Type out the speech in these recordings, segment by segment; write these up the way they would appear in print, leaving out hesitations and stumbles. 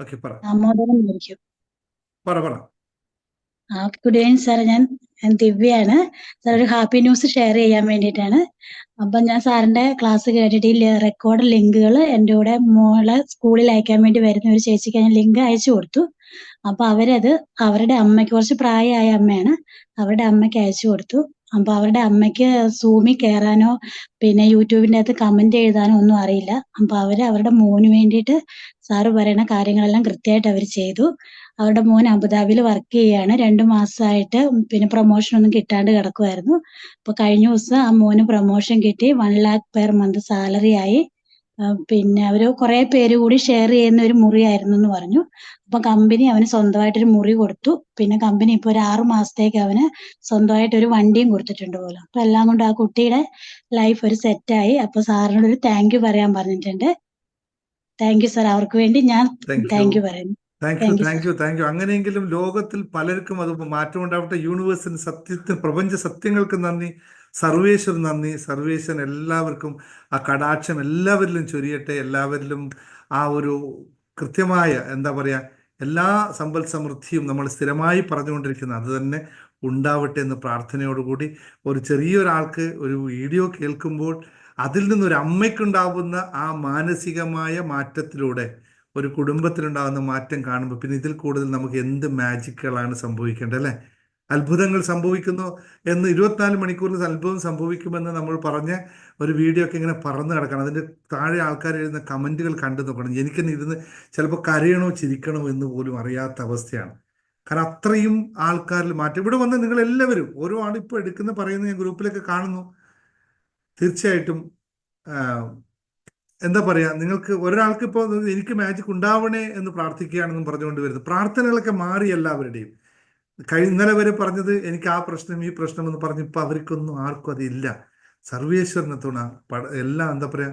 Okay, പറ ദാമോദരൻ ആയിരിക്കും. പറ പറ ഗുഡ് ഈവനിങ് സാർ. ഞാൻ ദിവ്യയാണ് സാർ. ഒരു ഹാപ്പി ന്യൂസ് ഷെയർ ചെയ്യാൻ വേണ്ടിയിട്ടാണ്. അപ്പം ഞാൻ സാറിന്റെ ക്ലാസ് കേട്ടിട്ട് ഈ റെക്കോർഡ് ലിങ്കുകൾ എൻ്റെ കൂടെ മോളെ സ്കൂളിൽ അയക്കാൻ വേണ്ടി വരുന്ന ഒരു ചേച്ചിക്ക് ഞാൻ ലിങ്ക് അയച്ചു കൊടുത്തു. അപ്പൊ അവരത് അവരുടെ അമ്മയ്ക്ക്, കുറച്ച് പ്രായമായ അമ്മയാണ്, അവരുടെ അമ്മയ്ക്ക് അയച്ചു കൊടുത്തു. അപ്പൊ അവരുടെ അമ്മയ്ക്ക് സൂമിൽ കയറാനോ പിന്നെ യൂട്യൂബിന്റെ അകത്ത് കമന്റ് എഴുതാനോ ഒന്നും അറിയില്ല. അപ്പൊ അവരുടെ മോന് വേണ്ടിയിട്ട് സാറ് പറയുന്ന കാര്യങ്ങളെല്ലാം കൃത്യമായിട്ട് അവർ ചെയ്തു. അവരുടെ മോൻ അബുദാബിയിൽ വർക്ക് ചെയ്യാണ്. 2 മാസമായിട്ട് പിന്നെ പ്രൊമോഷൻ ഒന്നും കിട്ടാണ്ട് കിടക്കുമായിരുന്നു. അപ്പൊ കഴിഞ്ഞ ദിവസം ആ മോന് പ്രൊമോഷൻ കിട്ടി. 1 lakh പെർ മന്ത് സാലറി ആയി. പിന്നെ അവര് കുറെ പേര് കൂടി ഷെയർ ചെയ്യുന്ന ഒരു മുറിയായിരുന്നു എന്ന് പറഞ്ഞു. അപ്പൊ കമ്പനി അവന് സ്വന്തമായിട്ടൊരു മുറി കൊടുത്തു. പിന്നെ കമ്പനി ഇപ്പൊ ഒരു 6 മാസത്തേക്ക് അവന് സ്വന്തമായിട്ട് ഒരു വണ്ടിയും കൊടുത്തിട്ടുണ്ട് പോലും. അപ്പൊ എല്ലാം കൊണ്ട് ആ കുട്ടിയുടെ ലൈഫ് ഒരു സെറ്റായി. അപ്പൊ സാറിനോട് ഒരു താങ്ക് യു പറയാൻ പറഞ്ഞിട്ടുണ്ട്. Thank you sir. അവർക്ക് വേണ്ടി ഞാൻ താങ്ക് യു പറയുന്നു. Thank you sir. Thank you. അങ്ങനെയെങ്കിലും ലോകത്തിൽ പലർക്കും അത് മാറ്റം ഉണ്ടാവട്ടെ. യൂണിവേഴ്സിന് സത്യത്തിന്, പ്രപഞ്ച സത്യങ്ങൾക്ക് നന്ദി. സർവേശ്വരൻ നന്ദി. സർവേശ്വരൻ എല്ലാവർക്കും ആ കടാക്ഷം എല്ലാവരിലും ചൊരിയട്ടെ. എല്ലാവരിലും ആ ഒരു കൃത്യമായ എന്താ പറയുക, എല്ലാ സമ്പൽ സമൃദ്ധിയും നമ്മൾ സ്ഥിരമായി പറഞ്ഞുകൊണ്ടിരിക്കുന്ന അത് തന്നെ ഉണ്ടാവട്ടെ എന്ന് പ്രാർത്ഥനയോടുകൂടി, ഒരു ചെറിയൊരാൾക്ക് ഒരു വീഡിയോ കേൾക്കുമ്പോൾ അതിൽ നിന്നൊരു അമ്മയ്ക്കുണ്ടാവുന്ന ആ മാനസികമായ മാറ്റത്തിലൂടെ ഒരു കുടുംബത്തിലുണ്ടാകുന്ന മാറ്റം കാണുമ്പോൾ പിന്നെ ഇതിൽ കൂടുതൽ നമുക്ക് എന്ത് മാജിക്കുകളാണ് സംഭവിക്കേണ്ടത്, അല്ലേ? അത്ഭുതങ്ങൾ സംഭവിക്കുന്നു എന്ന് 24 മണിക്കൂറിൽ അത്ഭുതം സംഭവിക്കുമെന്ന് നമ്മൾ പറഞ്ഞ ഒരു വീഡിയോ ഒക്കെ ഇങ്ങനെ പറന്ന് കിടക്കണം. അതിൻ്റെ താഴെ ആൾക്കാർ എഴുതുന്ന കമൻറ്റുകൾ കണ്ടു നോക്കണം. എനിക്കെന്നെ ഇരുന്ന് ചിലപ്പോൾ കരയണോ ചിരിക്കണോ എന്ന് പോലും അറിയാത്ത അവസ്ഥയാണ്. കാരണം അത്രയും ആൾക്കാരിൽ മാറ്റം. ഇവിടെ വന്ന് നിങ്ങളെല്ലാവരും ഓരോ ആളിപ്പോൾ എടുക്കുന്ന പറയുന്ന ഞാൻ ഗ്രൂപ്പിലൊക്കെ കാണുന്നു. തീർച്ചയായിട്ടും എന്താ പറയാ, നിങ്ങൾക്ക് ഒരാൾക്ക് ഇപ്പോൾ എനിക്ക് മാജിക് ഉണ്ടാവണേ എന്ന് പ്രാർത്ഥിക്കുകയാണെന്നും പറഞ്ഞുകൊണ്ട് വരുന്നത് പ്രാർത്ഥനകളൊക്കെ മാറി എല്ലാവരുടെയും. ഇന്നലെ വരെ പറഞ്ഞത് എനിക്ക് ആ പ്രശ്നം ഈ പ്രശ്നം എന്ന് പറഞ്ഞ് ഇപ്പൊ അവർക്കൊന്നും ആർക്കും അതില്ല. സർവേശ്വരനെ തുണ എല്ലാം എന്താ പറയാ,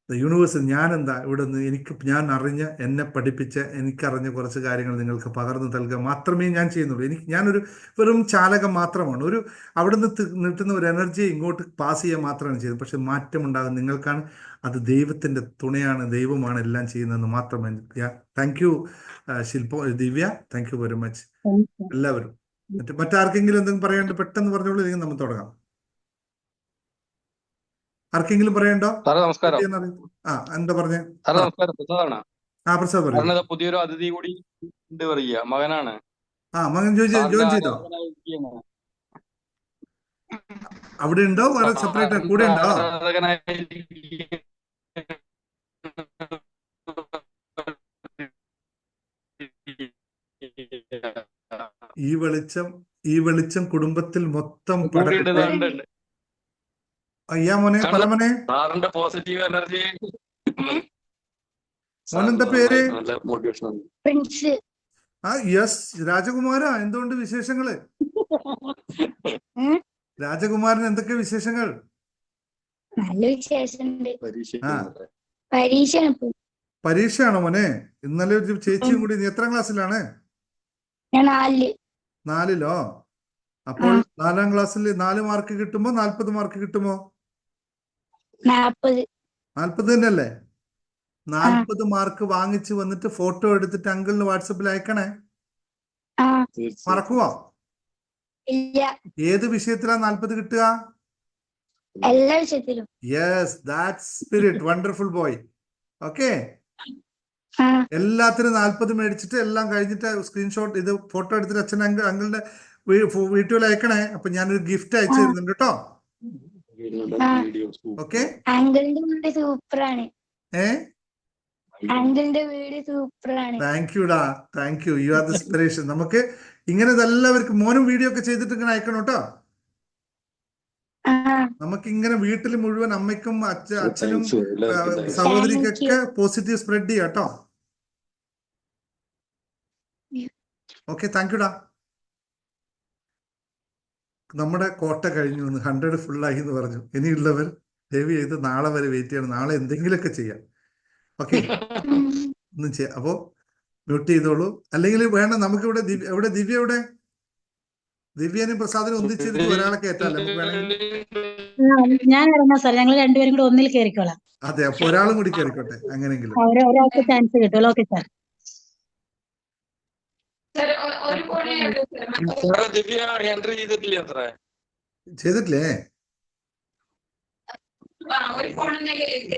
യൂണിവേഴ്സ്. ഞാനെന്താ ഇവിടെ നിന്ന് ഞാൻ അറിഞ്ഞ, എന്നെ പഠിപ്പിച്ച, എനിക്കറിഞ്ഞ കുറച്ച് കാര്യങ്ങൾ നിങ്ങൾക്ക് പകർന്നു നൽകുക മാത്രമേ ഞാൻ ചെയ്യുന്നുള്ളൂ. ഞാനൊരു വെറും ചാലകം മാത്രമാണ്. അവിടെ നിന്ന് കിട്ടുന്ന ഒരു എനർജി ഇങ്ങോട്ട് പാസ് ചെയ്യാൻ മാത്രമാണ് ചെയ്യുന്നത്. പക്ഷെ മാറ്റമുണ്ടാകും നിങ്ങൾക്കാണ്. അത് ദൈവത്തിൻ്റെ തുണയാണ്, ദൈവമാണ് എല്ലാം ചെയ്യുന്നതെന്ന് മാത്രമേ. Thank you Divya, thank you very much എല്ലാവരും. മറ്റാർക്കെങ്കിലും എന്തെങ്കിലും പറയാണ്ട് പെട്ടെന്ന് പറഞ്ഞോളൂ, ഇല്ലെങ്കിൽ നമുക്ക് തുടങ്ങാം. ആർക്കെങ്കിലും പറയണ്ടോ? നമസ്കാരം. എന്താ പറഞ്ഞേ? നമസ്കാരം. പ്രസാദ് പറയൂ. പുതിയൊരു അതിഥി കൂടി ഉണ്ട് പറയുക. മകനാണ്. മകൻ ജോയിൻ ചെയ്തോ? അവിടെ ഉണ്ടോ? വേറെ സെപ്പറേറ്റ് കൂടെ ഉണ്ടോ? ഈ വെളിച്ചം കുടുംബത്തിൽ മൊത്തം പടരട്ടെ. അയ്യാ മോനെ, പല മോനെ. സാറിന്റെ പോസിറ്റീവ് എനർജി. മോനെന്താ പേര്? യെസ്, രാജകുമാര. എന്തുകൊണ്ട് വിശേഷങ്ങള്? രാജകുമാരൻ എന്തൊക്കെ വിശേഷങ്ങൾ? നല്ല വിശേഷം. പരീക്ഷയാണോ മോനെ? ഇന്നലെ ഒരു ചേച്ചിയും കൂടി. നീ എത്രാം ക്ലാസ്സിലാണ്? 4-ലോ? അപ്പോൾ 4-ാം ക്ലാസ്സിൽ 4 മാർക്ക് കിട്ടുമ്പോ 40 മാർക്ക് കിട്ടുമോ? 40 തന്നെയല്ലേ? 40 മാർക്ക് വാങ്ങിച്ചു വന്നിട്ട് ഫോട്ടോ എടുത്തിട്ട് അങ്കിളിന് വാട്സപ്പിൽ അയക്കണേ. മറക്കുവോ? ഏത് വിഷയത്തിലാ 40 കിട്ടുക? എല്ലാ വിഷയത്തിലും. Yes, that's spirit. Wonderful boy. Okay, എല്ലാത്തിനും 40 മേടിച്ചിട്ട് എല്ലാം കഴിഞ്ഞിട്ട് സ്ക്രീൻഷോട്ട് ഇത് ഫോട്ടോ എടുത്തിട്ട് അച്ഛൻ അങ്കിളുടെ വീട്ടിൽ അയക്കണേ. അപ്പൊ ഞാനൊരു ഗിഫ്റ്റ് അയച്ചു തരുന്നുണ്ട് കേട്ടോ. ഓക്കെ, സൂപ്പറാണ്. താങ്ക് യുടാ, thank you. You are the inspiration. നമുക്ക് ഇങ്ങനെ എല്ലാവർക്കും മോനും വീഡിയോ ഒക്കെ ചെയ്തിട്ട് ഇങ്ങനെ അയക്കണം കേട്ടോ. നമുക്ക് ഇങ്ങനെ വീട്ടിൽ മുഴുവൻ അമ്മയ്ക്കും അച്ഛനും സഹോദരിക്കൊക്കെ പോസിറ്റീവ് സ്പ്രെഡ് ചെയ്യാം കേട്ടോ. ഓക്കെ, താങ്ക് യുടാ. നമ്മുടെ കോട്ട കഴിഞ്ഞു, 100 ഫുള്ളായി എന്ന് പറഞ്ഞു. ഇനിയുള്ളവർ ദയവ് ചെയ്ത് നാളെ വരെ വെയിറ്റ് ചെയ്യണം. നാളെ എന്തെങ്കിലുമൊക്കെ ചെയ്യാം. ഓക്കെ, ഒന്നും ചെയ്യാം. അപ്പോ മ്യൂട്ട് ചെയ്തോളൂ. അല്ലെങ്കിൽ വേണം നമുക്ക് ഇവിടെ ദിവ്യ എവിടെ? ദിവ്യനും പ്രസാദിനും ഒന്നിച്ചിരുത്തി ഒരാളെ കയറ്റാല്ലേ നമുക്ക് വേണമെങ്കിൽ. ഞാൻ ഇറങ്ങാം സാർ. ഞങ്ങൾ രണ്ടുപേരും കൂടെ ഒന്നിൽ കയറിക്കോളാം. അതെ, അപ്പൊ ഒരാളും കൂടി കയറിക്കോട്ടെ. അങ്ങനെയെങ്കിലും ഒരാൾക്ക് ചാൻസ് കിട്ടുമല്ലോ. Okay sir. സാറേ ദിവ്യ എൻട്രി ചെയ്തിട്ടില്ല അത്ര ചെയ്തിട്ടില്ലേ?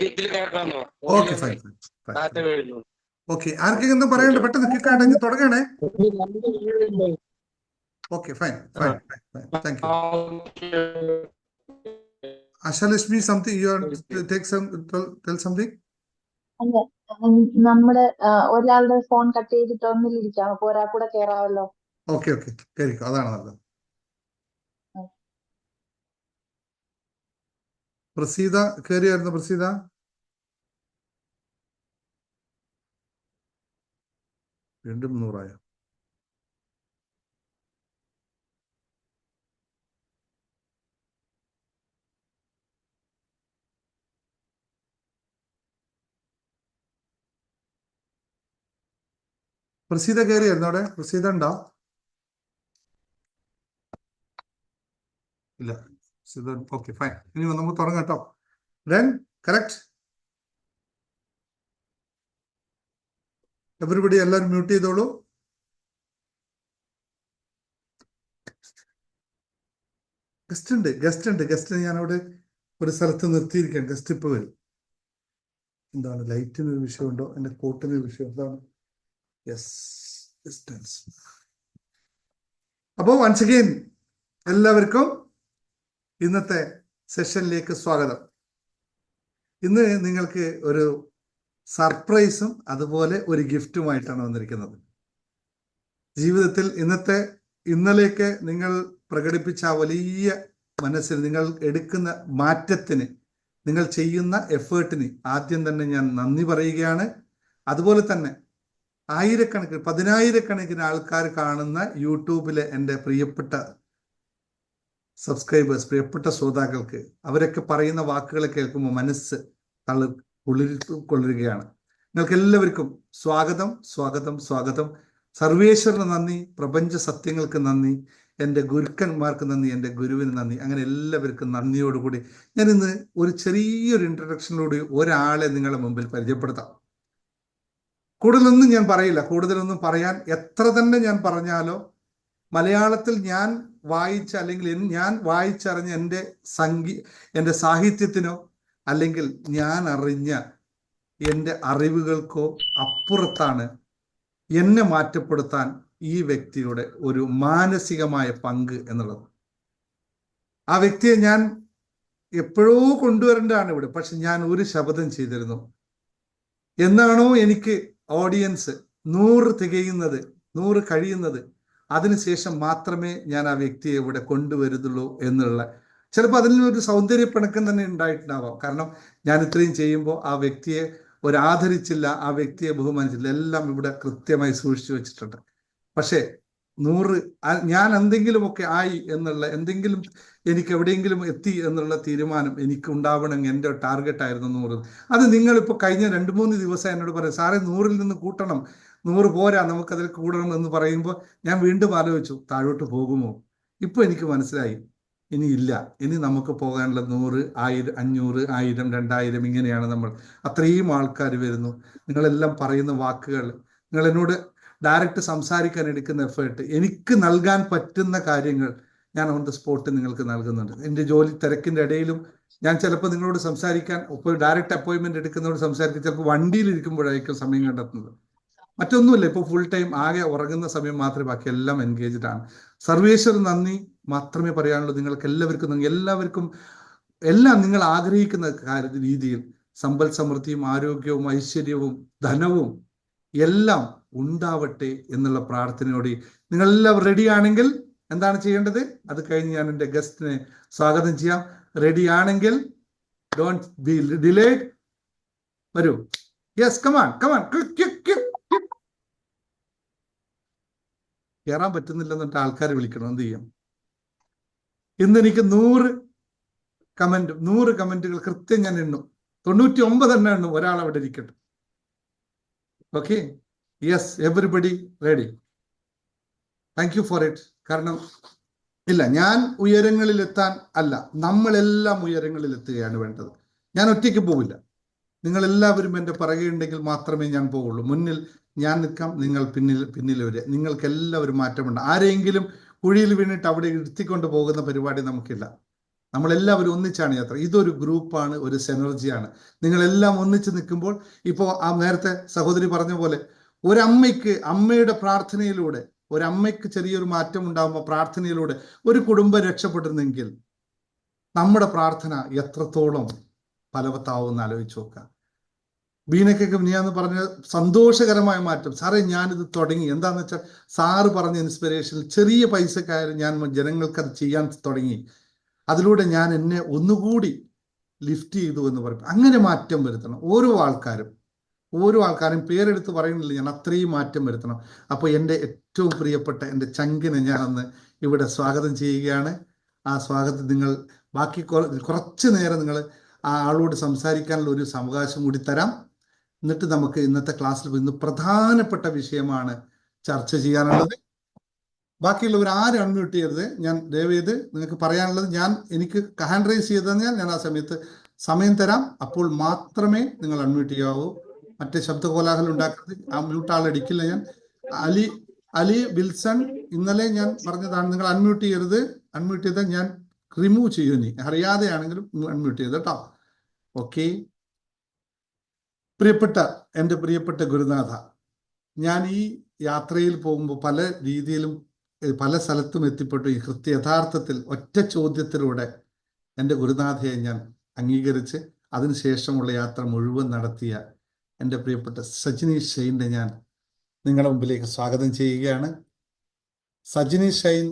ഇതിൽ കേൾക്കാന്നോ? Okay, fine fine fine. Data കഴിഞ്ഞു. ഓക്കെ, ആർക്കെങ്കിലും എന്താ പറയണ്ട? പെട്ടെന്ന് ക്വിക്കായിട്ട് തുടങ്ങണേ. Okay, fine fine fine fine. Thank you. Ashalashmi, something you want to take tell something? അല്ല, നമ്മുടെ ഒരാളുടെ ഫോൺ കട്ട് ചെയ്തിട്ട് ഒന്നിലിരിക്കാം, അപ്പൊ ഒരാൾ കൂടെ കേറാമല്ലോ. ഓക്കെ ഓക്കെ, കേറിക്കോ, അതാണ് നല്ലത്. പ്രസീത കേറിയായിരുന്നു? പ്രസീത വീണ്ടും 100 പ്രസീത കയറിയായിരുന്നു അവിടെ? പ്രസീത ഉണ്ടോ? ഇല്ല. Okay, fine. ഇനി നമുക്ക് തുടങ്ങാം കേട്ടോ. Then correct. എവരിബഡി എല്ലാവരും മ്യൂട്ട് ചെയ്തോളൂ. ഗസ്റ്റ് ഞാനവിടെ ഒരു സ്ഥലത്ത് നിർത്തിയിരിക്കാം. ഗസ്റ്റ് ഇപ്പൊ വരും. എന്താണ് ലൈറ്റിനൊരു വിഷയമുണ്ടോ? എന്റെ കോട്ടിനൊരു വിഷയം എന്താണ്? Yes, distance. അപ്പോൾ വൺസ് അഗെയിൻ എല്ലാവർക്കും ഇന്നത്തെ സെഷനിലേക്ക് സ്വാഗതം. ഇന്ന് നിങ്ങൾക്ക് ഒരു സർപ്രൈസും അതുപോലെ ഒരു ഗിഫ്റ്റുമായിട്ടാണ് വന്നിരിക്കുന്നത്. ജീവിതത്തിൽ ഇന്നലേക്ക് നിങ്ങൾ പ്രകടിപ്പിച്ച ആ വലിയ മനസ്സിൽ നിങ്ങൾ എടുക്കുന്ന മാറ്റത്തിന്, നിങ്ങൾ ചെയ്യുന്ന എഫേർട്ടിന് ആദ്യം തന്നെ ഞാൻ നന്ദി പറയുകയാണ്. അതുപോലെ തന്നെ പതിനായിരക്കണക്കിന് ആൾക്കാർ കാണുന്ന യൂട്യൂബിലെ എൻ്റെ പ്രിയപ്പെട്ട സബ്സ്ക്രൈബേഴ്സ്, പ്രിയപ്പെട്ട ശ്രോതാക്കൾക്ക് അവരൊക്കെ പറയുന്ന വാക്കുകൾ കേൾക്കുമ്പോൾ മനസ്സ് കുളിരുകയാണ്. നിങ്ങൾക്ക് എല്ലാവർക്കും സ്വാഗതം സ്വാഗതം സ്വാഗതം. സർവേശ്വരന് നന്ദി, പ്രപഞ്ച സത്യങ്ങൾക്ക് നന്ദി, എൻ്റെ ഗുരുക്കന്മാർക്ക് നന്ദി, എൻ്റെ ഗുരുവിന് നന്ദി. അങ്ങനെ എല്ലാവർക്കും നന്ദിയോടുകൂടി ഞാൻ ഇന്ന് ഒരു ചെറിയൊരു ഇൻട്രഡക്ഷനിലൂടെ ഒരാളെ നിങ്ങളുടെ മുമ്പിൽ പരിചയപ്പെടുത്താം. കൂടുതലൊന്നും ഞാൻ പറയില്ല. കൂടുതലൊന്നും പറയാൻ എത്ര തന്നെ ഞാൻ പറഞ്ഞാലോ, മലയാളത്തിൽ ഞാൻ വായിച്ച അല്ലെങ്കിൽ ഞാൻ വായിച്ചറിഞ്ഞ എൻ്റെ സാഹിത്യത്തിനോ അല്ലെങ്കിൽ ഞാൻ അറിഞ്ഞ എൻ്റെ അറിവുകൾക്കോ അപ്പുറത്താണ് എന്നെ മാറ്റപ്പെടുത്താൻ ഈ വ്യക്തിയുടെ ഒരു മാനസികമായ പങ്ക് എന്നുള്ളത്. ആ വ്യക്തിയെ ഞാൻ എപ്പോഴോ കൊണ്ടുവരേണ്ടതാണ് ഇവിടെ. പക്ഷെ ഞാൻ ഒരു ശപഥം ചെയ്തിരുന്നു. എന്നാണോ എനിക്ക് ഓഡിയൻസ് 100 തികയുന്നത്, 100 കഴിയുന്നത്, അതിനുശേഷം മാത്രമേ ഞാൻ ആ വ്യക്തിയെ ഇവിടെ കൊണ്ടുവരുന്നുള്ളൂ എന്നുള്ള, ചിലപ്പോൾ അതിനൊരു സൗന്ദര്യപ്പിണക്കം തന്നെ ഉണ്ടായിട്ടുണ്ടാവാം. കാരണം ഞാൻ ഇത്രയും ചെയ്യുമ്പോൾ ആ വ്യക്തിയെ ആദരിച്ചില്ല, ആ വ്യക്തിയെ ബഹുമാനിച്ചില്ല, എല്ലാം ഇവിടെ കൃത്യമായി സൂക്ഷിച്ചു വെച്ചിട്ടുണ്ട്. പക്ഷേ 100 ഞാൻ എന്തെങ്കിലുമൊക്കെ ആയി എന്നുള്ള, എന്തെങ്കിലും എനിക്ക് എവിടെയെങ്കിലും എത്തി എന്നുള്ള തീരുമാനം എനിക്ക് ഉണ്ടാവണമെങ്കിൽ എൻ്റെ ടാർഗറ്റായിരുന്നു 100. അത് നിങ്ങളിപ്പോൾ കഴിഞ്ഞ 2-3 ദിവസം എന്നോട് പറയും, സാറേ 100-ൽ നിന്ന് കൂട്ടണം, 100 പോരാ, നമുക്കതിൽ കൂടണം എന്ന് പറയുമ്പോൾ ഞാൻ വീണ്ടും ആലോചിച്ചു, താഴോട്ട് പോകുമോ? ഇപ്പോൾ എനിക്ക് മനസ്സിലായി, ഇനിയില്ല. ഇനി നമുക്ക് പോകാനുള്ള 100, 1000, 500, 1000, 2000 ഇങ്ങനെയാണ് നമ്മൾ. അത്രയും ആൾക്കാർ വരുന്നു. നിങ്ങളെല്ലാം പറയുന്ന വാക്കുകൾ, നിങ്ങൾ എന്നോട് ഡയറക്റ്റ് സംസാരിക്കാൻ എടുക്കുന്ന എഫേർട്ട്, എനിക്ക് നൽകാൻ പറ്റുന്ന കാര്യങ്ങൾ ഞാൻ ഓൺ ദ സ്പോട്ട് നിങ്ങൾക്ക് നൽകുന്നുണ്ട്. എൻ്റെ ജോലി തിരക്കിൻ്റെ ഇടയിലും ഞാൻ ചിലപ്പോൾ നിങ്ങളോട് സംസാരിക്കാൻ ഡയറക്റ്റ് അപ്പോയിൻമെന്റ് എടുക്കുന്നതോട് സംസാരിക്കാൻ ചിലപ്പോൾ വണ്ടിയിലിരിക്കുമ്പോഴായിരിക്കും സമയം കണ്ടെത്തുന്നത്. മറ്റൊന്നുമില്ല, ഇപ്പോൾ ഫുൾ ടൈം ആകെ ഉറങ്ങുന്ന സമയം മാത്രമേ, ബാക്കി എല്ലാം എൻഗേജ്ഡ് ആണ്. സർവേശ്വരൻ നന്ദി മാത്രമേ പറയാനുള്ളൂ. നിങ്ങൾക്ക് എല്ലാവർക്കും നന്ദി. എല്ലാവർക്കും എല്ലാം നിങ്ങൾ ആഗ്രഹിക്കുന്ന രീതിയിൽ സമ്പൽ സമൃദ്ധിയും ആരോഗ്യവും ഐശ്വര്യവും ധനവും എല്ലാം ഉണ്ടാവട്ടെ എന്നുള്ള പ്രാർത്ഥനയോടെ നിങ്ങളെല്ലാം റെഡിയാണെങ്കിൽ എന്താണ് ചെയ്യേണ്ടത്? അത് കഴിഞ്ഞ് ഞാൻ എൻ്റെ ഗസ്റ്റിനെ സ്വാഗതം ചെയ്യാം. റെഡിയാണെങ്കിൽ ഡോണ്ട് ബി ഡിലേഡ്, വരൂ. Yes, come on come on. കയറാൻ പറ്റുന്നില്ലെന്നിട്ട് ആൾക്കാരെ വിളിക്കണം, എന്ത് ചെയ്യും? ഇന്ന് എനിക്ക് 100 കമന്റുകൾ കൃത്യം ഞാൻ എണ്ണും. 99 എണ്ണം എണ്ണും. ഒരാൾ അവിടെ ഇരിക്കട്ടെ. Okay, yes, everybody ready. Thank you for it. കാരണം ഇല്ല, ഞാൻ ഉയരങ്ങളിലെത്താൻ അല്ല, നമ്മളെല്ലാം ഉയരങ്ങളിലെത്തുകയാണ് വേണ്ടത്. ഞാൻ ഒറ്റയ്ക്ക് പോവില്ല. നിങ്ങളെല്ലാവരും എൻ്റെ പിറകെ ഉണ്ടെങ്കിൽ മാത്രമേ ഞാൻ പോവുള്ളൂ. മുന്നിൽ ഞാൻ നിൽക്കാം, നിങ്ങൾ പിന്നിൽ വരിക. നിങ്ങൾക്ക് എല്ലാവരും മാറ്റമുണ്ട്. ആരെങ്കിലും കുഴിയിൽ വീണിട്ട് അവിടെ ഇരുത്തിക്കൊണ്ട് പോകുന്ന പരിപാടി നമുക്കില്ല. നമ്മളെല്ലാവരും ഒന്നിച്ചാണ് യാത്ര. ഇതൊരു ഗ്രൂപ്പാണ്, ഒരു സെനർജിയാണ്. നിങ്ങളെല്ലാം ഒന്നിച്ച് നിൽക്കുമ്പോൾ, ഇപ്പോൾ ആ നേരത്തെ സഹോദരി പറഞ്ഞ പോലെ, അമ്മയുടെ പ്രാർത്ഥനയിലൂടെ, ഒരമ്മയ്ക്ക് ചെറിയൊരു മാറ്റം ഉണ്ടാകുമ്പോൾ പ്രാർത്ഥനയിലൂടെ ഒരു കുടുംബം രക്ഷപ്പെട്ടിരുന്നെങ്കിൽ നമ്മുടെ പ്രാർത്ഥന എത്രത്തോളം ഫലവത്താവുമെന്ന് ആലോചിച്ച് നോക്കാം. ബീനക്കൊക്കെ ഞാന്ന് പറഞ്ഞ സന്തോഷകരമായ മാറ്റം. സാറേ ഞാനിത് തുടങ്ങി, എന്താന്ന് വെച്ചാൽ സാറ് പറഞ്ഞ ഇൻസ്പിറേഷനിൽ ചെറിയ പൈസക്കായാലും ഞാൻ ജനങ്ങൾക്ക് അത് ചെയ്യാൻ തുടങ്ങി. അതിലൂടെ ഞാൻ എന്നെ ഒന്നുകൂടി ലിഫ്റ്റ് ചെയ്തു എന്ന് പറയും. അങ്ങനെ മാറ്റം വരുത്തണം. ഓരോ ആൾക്കാരും പേരെടുത്ത് പറയുന്നില്ല, ഞാൻ അത്രയും മാറ്റം വരുത്തണം. അപ്പോൾ എൻ്റെ ഏറ്റവും പ്രിയപ്പെട്ട എൻ്റെ ചങ്കിനെ ഞാനൊന്ന് ഇവിടെ സ്വാഗതം ചെയ്യുകയാണ്. ആ സ്വാഗതം നിങ്ങൾ ബാക്കി കുറച്ച് നേരം നിങ്ങൾ ആ ആളോട് സംസാരിക്കാനുള്ള ഒരു അവകാശം കൂടി തരാം. എന്നിട്ട് നമുക്ക് ഇന്നത്തെ ക്ലാസ്സിൽ ഇന്ന് പ്രധാനപ്പെട്ട വിഷയമാണ് ചർച്ച ചെയ്യാനുള്ളത്. ബാക്കിയുള്ളവർ ആരും അൺമ്യൂട്ട് ചെയ്യരുത്. ഞാൻ ദയവേത് നിങ്ങൾക്ക് പറയാനുള്ളത് എനിക്ക് ഹാൻഡ് റൈസ് ചെയ്ത് തന്നാൽ ഞാൻ ആ സമയത്ത് സമയം തരാം. അപ്പോൾ മാത്രമേ നിങ്ങൾ അൺമ്യൂട്ട് ചെയ്യാവൂ. മറ്റേ ശബ്ദ കോലാഹലം ഉണ്ടാക്കരുത്. ആ മ്യൂട്ട് ആളടിക്കില്ല ഞാൻ. അലി വിൽസൺ, ഇന്നലെ ഞാൻ പറഞ്ഞതാണ്, നിങ്ങൾ അൺമ്യൂട്ട് ചെയ്യരുത്. അൺമ്യൂട്ട് ചെയ്താൽ ഞാൻ റിമൂവ് ചെയ്യും. നീ അറിയാതെയാണെങ്കിലും അൺമ്യൂട്ട് ചെയ്ത് കേട്ടോ. ഓക്കെ. എൻ്റെ പ്രിയപ്പെട്ട ഗുരുനാഥ, ഞാൻ ഈ യാത്രയിൽ പോകുമ്പോൾ പല രീതിയിലും പല സ്ഥലത്തും എത്തിപ്പെട്ടു. ഈ യഥാർത്ഥത്തിൽ ഒറ്റ ചോദ്യത്തിലൂടെ എൻ്റെ ഗുരുനാഥയെ ഞാൻ അംഗീകരിച്ച് അതിനുശേഷമുള്ള യാത്ര മുഴുവൻ നടത്തിയ എൻ്റെ പ്രിയപ്പെട്ട സജിനി ഷൈനെ ഞാൻ നിങ്ങളുടെ മുമ്പിലേക്ക് സ്വാഗതം ചെയ്യുകയാണ്. സജിനി ഷൈൻ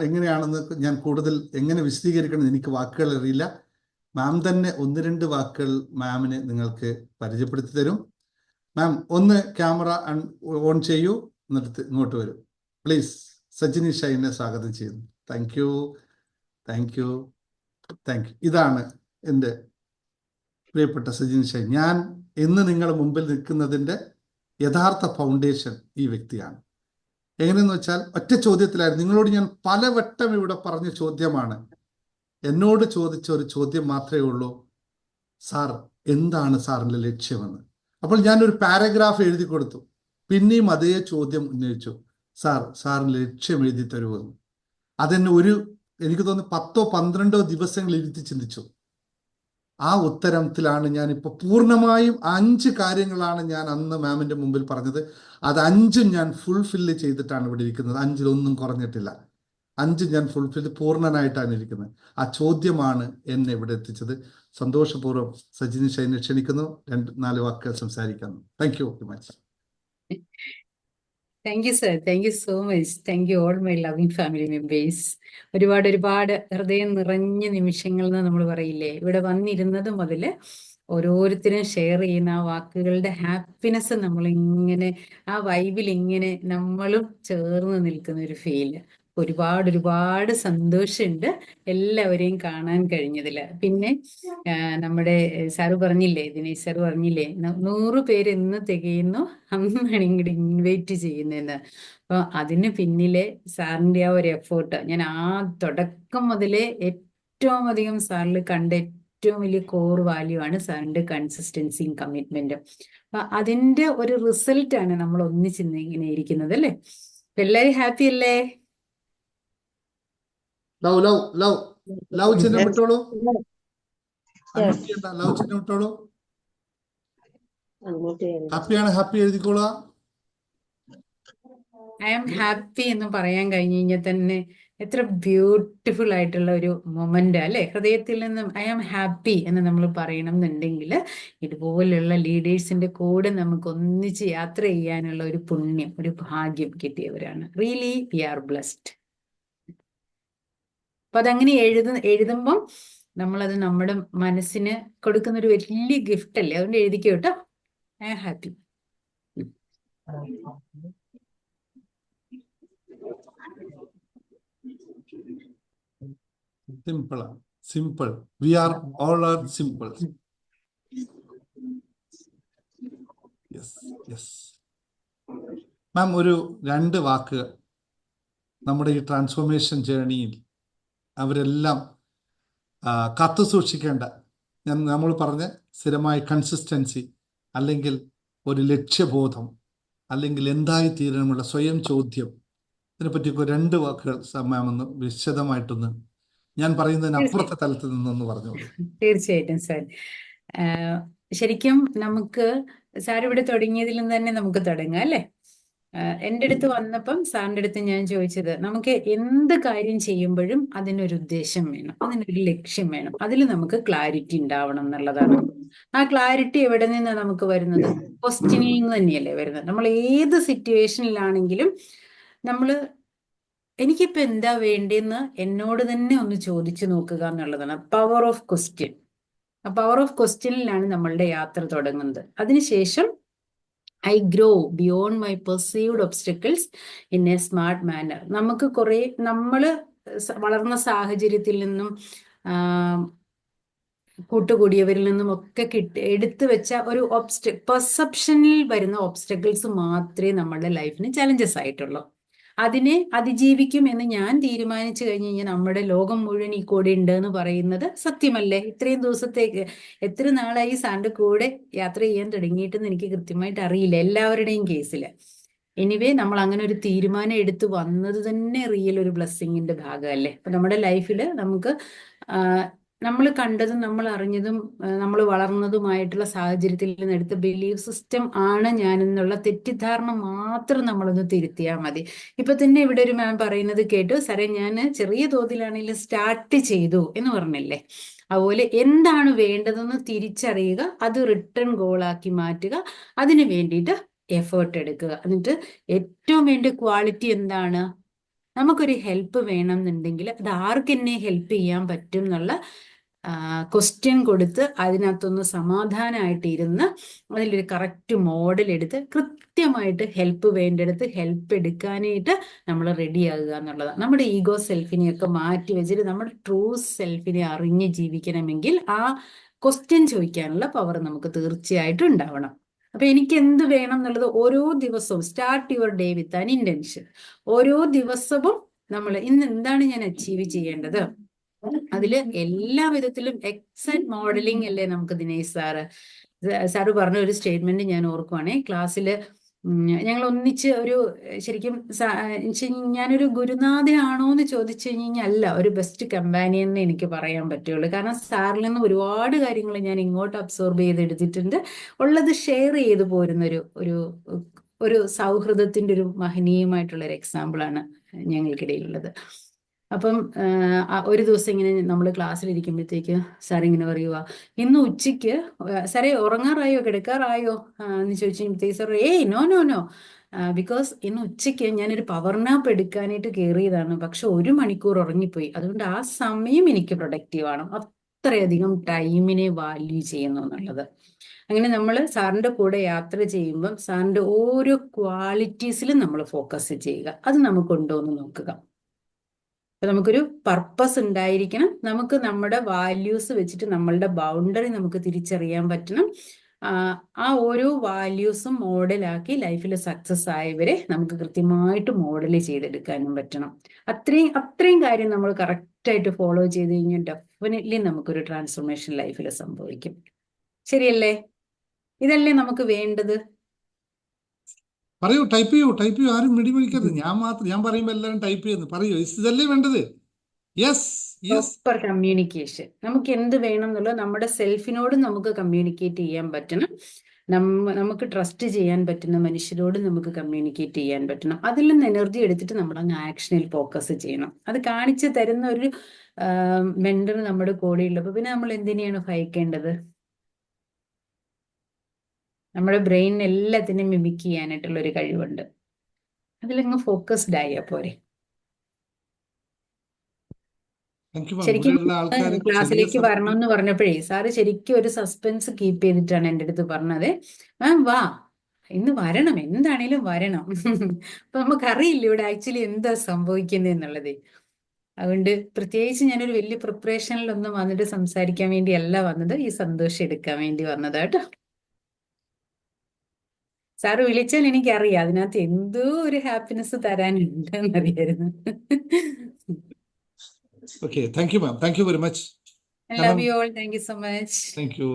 എങ്ങനെയാണെന്ന് ഞാൻ കൂടുതൽ എങ്ങനെ വിശദീകരിക്കണം എനിക്ക് വാക്കുകൾ അറിയില്ല. മാം തന്നെ 1-2 വാക്കുകൾ മാമിന് നിങ്ങൾക്ക് പരിചയപ്പെടുത്തി തരും. മാം ഒന്ന് ക്യാമറ ഓൺ ചെയ്യൂ, എന്നിട്ട് ഇങ്ങോട്ട് വരും പ്ലീസ്. സജിനി ഷൈനെ സ്വാഗതം ചെയ്യുന്നു. Thank you. ഇതാണ് എൻ്റെ പ്രിയപ്പെട്ട സജിനി ഷൈൻ. ഞാൻ ഇന്ന് നിങ്ങളുടെ മുമ്പിൽ നിൽക്കുന്നതിൻ്റെ യഥാർത്ഥ ഫൗണ്ടേഷൻ ഈ വ്യക്തിയാണ്. എങ്ങനെയെന്ന് വെച്ചാൽ ഒറ്റ ചോദ്യത്തിലായിരുന്നു. നിങ്ങളോട് ഞാൻ പലവട്ടം ഇവിടെ പറഞ്ഞ ചോദ്യമാണ്. എന്നോട് ചോദിച്ച ഒരു ചോദ്യം മാത്രമേ ഉള്ളൂ, സാർ എന്താണ് സാറിൻ്റെ ലക്ഷ്യമെന്ന്. അപ്പോൾ ഞാനൊരു പാരഗ്രാഫ് എഴുതി കൊടുത്തു. പിന്നെയും അതേ ചോദ്യം ഉന്നയിച്ചു, സാറിന് ലക്ഷ്യം എഴുതി തരുമെന്ന്. അതെന്നെ എനിക്ക് തോന്നുന്നു 10-12 ദിവസങ്ങൾ ഇരുത്തി ചിന്തിച്ചു. ആ ഉത്തരത്തിലാണ് ഞാനിപ്പോൾ പൂർണ്ണമായും 5 കാര്യങ്ങളാണ് ഞാൻ അന്ന് മാമിൻ്റെ മുമ്പിൽ പറഞ്ഞത്. അത് 5ഉം ഞാൻ ഫുൾഫില്ല് ചെയ്തിട്ടാണ് ഇവിടെ ഇരിക്കുന്നത്. 5-ൽ കുറഞ്ഞിട്ടില്ല. 5 ഞാൻ പൂർണ്ണനായിട്ടാണ് ഇരിക്കുന്നത്. ആ ചോദ്യമാണ് എന്നെ ഇവിടെ എത്തിച്ചത്. സന്തോഷപൂർവ്വം സജിനി ഷൈനെ ക്ഷണിക്കുന്നു. 2-4 വാക്കുകൾ സംസാരിക്കുന്നു. Thank you very much. Thank you sir. Thank you so much. Thank you all my loving family members. ഒരുപാട് ഹൃദയം നിറഞ്ഞ നിമിഷങ്ങൾ എന്ന് നമ്മൾ പറയില്ലേ, ഇവിടെ വന്നിരുന്നത് മുതൽ ഓരോരുത്തരും ഷെയർ ചെയ്യുന്ന ആ വാക്കുകളുടെ ഹാപ്പിനെസ് നമ്മളിങ്ങനെ ആ വൈബിൽ ഇങ്ങനെ നമ്മളും ചേർന്ന് നിൽക്കുന്ന ഒരു ഫീല്. ഒരുപാട് സന്തോഷമുണ്ട് എല്ലാവരെയും കാണാൻ കഴിഞ്ഞതിൽ. പിന്നെ നമ്മുടെ സാറ് പറഞ്ഞില്ലേ, ദിനേശ് സാറ് പറഞ്ഞില്ലേ, 100 പേര് എന്ന് തികയുന്നു അന്നാണ് ഇങ്ങോട്ട് ഇൻവൈറ്റ് ചെയ്യുന്നതെന്ന്. അപ്പൊ അതിന് പിന്നിലെ സാറിന്റെ ആ ഒരു എഫേർട്ട് ഞാൻ ആ തുടക്കം മുതലേ ഏറ്റവും അധികം സാറിൽ കണ്ട ഏറ്റവും വലിയ കോർ വാല്യൂ ആണ് സാറിന്റെ കൺസിസ്റ്റൻസിയും കമ്മിറ്റ്മെന്റും. അപ്പൊ അതിന്റെ ഒരു റിസൾട്ടാണ് നമ്മൾ ഒന്നിച്ചിന്ന് ഇങ്ങനെ ഇരിക്കുന്നത് അല്ലേ. എല്ലാവരും ഹാപ്പി അല്ലേ? ലവ് ചിഹ്നം വിട്ടോളൂ. ലവ് ചിഹ്നം വിട്ടോളൂ. ഹാപ്പിയാണ്, ഹാപ്പി എഴുതിക്കോളുക. ഐ ആം ഹാപ്പി എന്ന് പറയാൻ കഴിഞ്ഞു കഴിഞ്ഞാൽ തന്നെ എത്ര ബ്യൂട്ടിഫുൾ ആയിട്ടുള്ള ഒരു മൊമെന്റ് അല്ലെ. ഹൃദയത്തിൽ നിന്നും ഐ ആം ഹാപ്പി എന്ന് നമ്മൾ പറയണം എന്നുണ്ടെങ്കിൽ ഇതുപോലുള്ള ലീഡേഴ്സിന്റെ കൂടെ നമുക്ക് ഒന്നിച്ച് യാത്ര ചെയ്യാനുള്ള ഒരു പുണ്യം, ഒരു ഭാഗ്യം കിട്ടിയവരാണ്. Really we are blessed. അപ്പൊ അതങ്ങനെ എഴുതുമ്പം നമ്മളത് നമ്മുടെ മനസ്സിന് കൊടുക്കുന്ന ഒരു വലിയ ഗിഫ്റ്റ് അല്ലേ. അതുകൊണ്ട് എഴുതിക്കോ കേട്ടോ, I am happy. Simple. We are all are simple. Ma'am ഒരു 2 വാക്കുകൾ നമ്മുടെ ഈ ട്രാൻസ്ഫോർമേഷൻ ജേർണിയിൽ അവരെല്ലാം കാത്തു സൂക്ഷിക്കേണ്ട, നമ്മൾ പറഞ്ഞ സ്ഥിരമായ കൺസിസ്റ്റൻസി അല്ലെങ്കിൽ ഒരു ലക്ഷ്യബോധം, അല്ലെങ്കിൽ എന്തായിത്തീരണമുള്ള സ്വയം ചോദ്യം, ഇതിനെപ്പറ്റിയൊക്കെ 2 വാക്കുകൾ മാം ഒന്ന് വിശദമായിട്ടൊന്ന് ഞാൻ പറയുന്നതിന് അപ്പുറത്തെ തലത്തിൽ നിന്നൊന്ന് പറഞ്ഞോളൂ. തീർച്ചയായിട്ടും സാർ. ശരിക്കും നമുക്ക് സാർ ഇവിടെ തുടങ്ങിയതിൽ നിന്ന് തന്നെ നമുക്ക് തുടങ്ങാം അല്ലേ? എൻ്റെ അടുത്ത് വന്നപ്പം സാറിൻ്റെ അടുത്ത് ഞാൻ ചോദിച്ചത്, നമുക്ക് എന്ത് കാര്യം ചെയ്യുമ്പോഴും അതിനൊരു ഉദ്ദേശം വേണം, അതിനൊരു ലക്ഷ്യം വേണം, അതിൽ നമുക്ക് ക്ലാരിറ്റി ഉണ്ടാവണം എന്നുള്ളതാണ്. ആ ക്ലാരിറ്റി എവിടെ നിന്നാണ് നമുക്ക് വരുന്നത്? ക്വസ്റ്റ്യനിങ് തന്നെയല്ലേ വരുന്നത്. നമ്മൾ ഏത് സിറ്റുവേഷനിലാണെങ്കിലും നമ്മൾ എനിക്കിപ്പോൾ എന്താ വേണ്ടിയെന്ന് എന്നോട് തന്നെ ഒന്ന് ചോദിച്ചു നോക്കുക എന്നുള്ളതാണ് പവർ ഓഫ് ക്വസ്റ്റ്യൻ. ആ പവർ ഓഫ് ക്വസ്റ്റ്യനിലാണ് നമ്മളുടെ യാത്ര തുടങ്ങുന്നത്. അതിനുശേഷം I grow beyond my perceived obstacles in a smart manner. നമുക്ക് കുറേ നമ്മൾ വളർന്ന സാഹചര്യത്തിൽ നിന്നും കൂട്ടുകൂടിയവരിൽ നിന്നും ഒക്കെ എടുത്തു വെച്ച ഒരു പെർസെപ്ഷനിൽ വരുന്ന ഒബ്സ്റ്റക്കിൾസ് മാത്രമേ നമ്മളുടെ ലൈഫിന് ചലഞ്ചസ് ആയിട്ടുള്ളൂ. അതിനെ അതിജീവിക്കും എന്ന് ഞാൻ തീരുമാനിച്ചു കഴിഞ്ഞ് കഴിഞ്ഞാൽ നമ്മുടെ ലോകം മുഴുവൻ ഈ കൂടെ ഉണ്ട് എന്ന് പറയുന്നത് സത്യമല്ലേ? ഇത്രയും ദിവസത്തേക്ക് എത്ര നാളായി സാറിന്റെ കൂടെ യാത്ര ചെയ്യാൻ തുടങ്ങിയിട്ടെന്ന് എനിക്ക് കൃത്യമായിട്ട് അറിയില്ല എല്ലാവരുടെയും കേസിൽ. എനിവേ നമ്മൾ അങ്ങനെ ഒരു തീരുമാനം എടുത്തു വന്നത് തന്നെ റിയൽ ഒരു ബ്ലെസ്സിങ്ങിന്റെ ഭാഗമല്ലേ? അപ്പൊ നമ്മുടെ ലൈഫിൽ നമുക്ക് നമ്മൾ കണ്ടതും നമ്മൾ അറിഞ്ഞതും നമ്മൾ വളർന്നതുമായിട്ടുള്ള സാഹചര്യത്തിൽ നിന്ന് എടുത്ത ബിലീഫ് സിസ്റ്റം ആണ് ഞാനെന്നുള്ള തെറ്റിദ്ധാരണ മാത്രം നമ്മളൊന്ന് തിരുത്തിയാൽ മതി. ഇപ്പൊ തന്നെ ഇവിടെ ഒരു മാം പറയുന്നത് കേട്ടു, സാറേ ഞാൻ ചെറിയ തോതിലാണെങ്കിലും സ്റ്റാർട്ട് ചെയ്തു എന്ന് പറഞ്ഞില്ലേ? അതുപോലെ എന്താണ് വേണ്ടതെന്ന് തിരിച്ചറിയുക, അത് റിട്ടേൺ ഗോളാക്കി മാറ്റുക, അതിന് വേണ്ടിയിട്ട് എഫേർട്ട് എടുക്കുക. എന്നിട്ട് ഏറ്റവും വേണ്ട ക്വാളിറ്റി എന്താണ്? നമുക്കൊരു ഹെൽപ്പ് വേണമെന്നുണ്ടെങ്കിൽ അത് ആർക്ക് എന്നെ ഹെൽപ്പ് ചെയ്യാൻ പറ്റും എന്നുള്ള ക്വസ്റ്റ്യൻ കൊടുത്ത് അതിനകത്തൊന്ന് സമാധാനമായിട്ട് ഇരുന്ന് അതിലൊരു കറക്റ്റ് മോഡൽ എടുത്ത് കൃത്യമായിട്ട് ഹെൽപ്പ് വേണ്ടെടുത്ത് ഹെൽപ്പ് എടുക്കാനായിട്ട് നമ്മൾ റെഡിയാകുക എന്നുള്ളതാണ്. നമ്മുടെ ഈഗോ സെൽഫിനെയൊക്കെ മാറ്റി വെച്ചിട്ട് നമ്മുടെ ട്രൂ സെൽഫിനെ അറിഞ്ഞ് ജീവിക്കണമെങ്കിൽ ആ ക്വസ്റ്റ്യൻ ചോദിക്കാനുള്ള പവർ നമുക്ക് തീർച്ചയായിട്ടും ഉണ്ടാവണം. അപ്പൊ എനിക്ക് എന്ത് വേണം എന്നുള്ളത് ഓരോ ദിവസവും start your day with an intention. ഓരോ ദിവസവും നമ്മൾ ഇന്ന് എന്താണ് ഞാൻ അച്ചീവ് ചെയ്യേണ്ടത്, അതില് എല്ലാ വിധത്തിലും എക്സൈറ്റ് മോഡലിംഗ് അല്ലേ നമുക്ക് ദിനേശ് സാറ് പറഞ്ഞ ഒരു സ്റ്റേറ്റ്മെന്റ് ഞാൻ ഓർക്കുവാണേ. ക്ലാസ്സില് ഞങ്ങൾ ഒന്നിച്ച് ഒരു ശരിക്കും ഞാനൊരു ഗുരുനാഥനാണോ എന്ന് ചോദിച്ചു കഴിഞ്ഞാൽ അല്ല, ഒരു ബെസ്റ്റ് കമ്പാനിയൻ എന്ന് എനിക്ക് പറയാൻ പറ്റുള്ളൂ. കാരണം സാറിൽ നിന്ന് ഒരുപാട് കാര്യങ്ങൾ ഞാൻ ഇങ്ങോട്ട് അബ്സോർബ് ചെയ്തെടുത്തിട്ടുണ്ട്. ഉള്ളത് ഷെയർ ചെയ്തു പോരുന്ന ഒരു സൗഹൃദത്തിന്റെ ഒരു മഹനീയമായിട്ടുള്ള ഒരു എക്സാമ്പിളാണ് ഞങ്ങൾക്കിടയിലുള്ളത്. അപ്പം ഒരു ദിവസം ഇങ്ങനെ നമ്മൾ ക്ലാസ്സിലിരിക്കുമ്പോഴത്തേക്ക് സാർ ഇങ്ങനെ പറയുക, ഇന്ന് ഉച്ചയ്ക്ക് സാറേ ഉറങ്ങാറായോ കിടക്കാറായോ എന്ന് ചോദിച്ചപ്പോഴത്തേക്ക് സാർ നോ ബിക്കോസ് ഇന്ന് ഉച്ചയ്ക്ക് ഞാനൊരു പവർ നാപ്പ് എടുക്കാനായിട്ട് കയറിയതാണ്, പക്ഷെ 1 മണിക്കൂർ ഉറങ്ങിപ്പോയി. അതുകൊണ്ട് ആ സമയം എനിക്ക് പ്രൊഡക്റ്റീവ് ആണ്. അത്രയധികം ടൈമിനെ വാല്യൂ ചെയ്യുന്നു എന്നുള്ളത്. അങ്ങനെ നമ്മൾ സാറിന്റെ കൂടെ യാത്ര ചെയ്യുമ്പം സാറിന്റെ ഓരോ ക്വാളിറ്റീസിലും നമ്മൾ ഫോക്കസ് ചെയ്യുക. അത് നമുക്കുണ്ടോ എന്ന് നോക്കുക. അപ്പൊ നമുക്കൊരു പർപ്പസ് ഉണ്ടായിരിക്കണം. നമുക്ക് നമ്മുടെ വാല്യൂസ് വെച്ചിട്ട് നമ്മളുടെ ബൗണ്ടറി നമുക്ക് തിരിച്ചറിയാൻ പറ്റണം. ആ ഓരോ വാല്യൂസും മോഡലാക്കി ലൈഫിൽ സക്സസ് ആയവരെ നമുക്ക് കൃത്യമായിട്ട് മോഡൽ ചെയ്തെടുക്കാനും പറ്റണം. അത്രയും കാര്യം നമ്മൾ കറക്റ്റായിട്ട് ഫോളോ ചെയ്ത് കഴിഞ്ഞാൽ ഡെഫിനറ്റ്ലി നമുക്കൊരു ട്രാൻസ്ഫോർമേഷൻ ലൈഫിൽ സംഭവിക്കും. ശരിയല്ലേ? ഇതല്ലേ നമുക്ക് വേണ്ടത്? പറയൂ, ടൈപ്പ് ചെയ്യൂ, ആരും വെടിമണിക്കരുത്. ഞാൻ പറയുമ്പോൾ എല്ലാവരും ടൈപ്പ് ചെയ്യുന്നു. പറയൂ, ഇതല്ലേ വേണ്ടത്? യെസ്. Proper communication. നമുക്ക് എന്ത് വേണം എന്നുള്ളത് നമ്മുടെ സെൽഫിനോട് നമുക്ക് കമ്മ്യൂണിക്കേറ്റ് ചെയ്യാൻ പറ്റണം. നമുക്ക് ട്രസ്റ്റ് ചെയ്യാൻ പറ്റുന്ന മനുഷ്യരോട് നമുക്ക് കമ്മ്യൂണിക്കേറ്റ് ചെയ്യാൻ പറ്റണം. അതിൽ നിന്ന് എനർജി എടുത്തിട്ട് നമ്മൾ അങ്ങ് ആക്ഷനിൽ ഫോക്കസ് ചെയ്യണം. അത് കാണിച്ചു തരുന്ന ഒരു മെന്റർ നമ്മുടെ കൂടെ ഉള്ളപ്പോൾ പിന്നെ നമ്മൾ എന്തിനെയാണ് ഭയക്കേണ്ടത്? നമ്മുടെ ബ്രെയിനിന് എല്ലാത്തിനും മിമിക് ചെയ്യാനായിട്ടുള്ള ഒരു കഴിവുണ്ട്. അതിലങ്ങ് ഫോക്കസ്ഡ് ആയാ പോരെ. ശരിക്കും ക്ലാസ്സിലേക്ക് വരണമെന്ന് പറഞ്ഞപ്പോഴേ സാറ് ശരിക്കും ഒരു സസ്പെൻസ് കീപ്പ് ചെയ്തിട്ടാണ് എൻ്റെ അടുത്ത് പറഞ്ഞത്, മാം വാ ഇന്ന് വരണം, എന്താണേലും വരണം. അപ്പൊ നമുക്കറിയില്ല ഇവിടെ ആക്ച്വലി എന്താ സംഭവിക്കുന്നത് എന്നുള്ളത്. അതുകൊണ്ട് പ്രത്യേകിച്ച് ഞാനൊരു വലിയ പ്രിപ്പറേഷനിലൊന്നും വന്നിട്ട് സംസാരിക്കാൻ വേണ്ടിയല്ല വന്നത്, ഈ സന്തോഷം എടുക്കാൻ വേണ്ടി വന്നത് കേട്ടോ. സാറ് വിളിച്ചാൽ എനിക്കറിയാം അതിനകത്ത് എന്തോ ഒരു happiness തരാനുണ്ട് എന്നറിയായിരുന്നു. Okay, thank you, ma'am. Thank you very much. I love you all. Thank you so much. Thank you.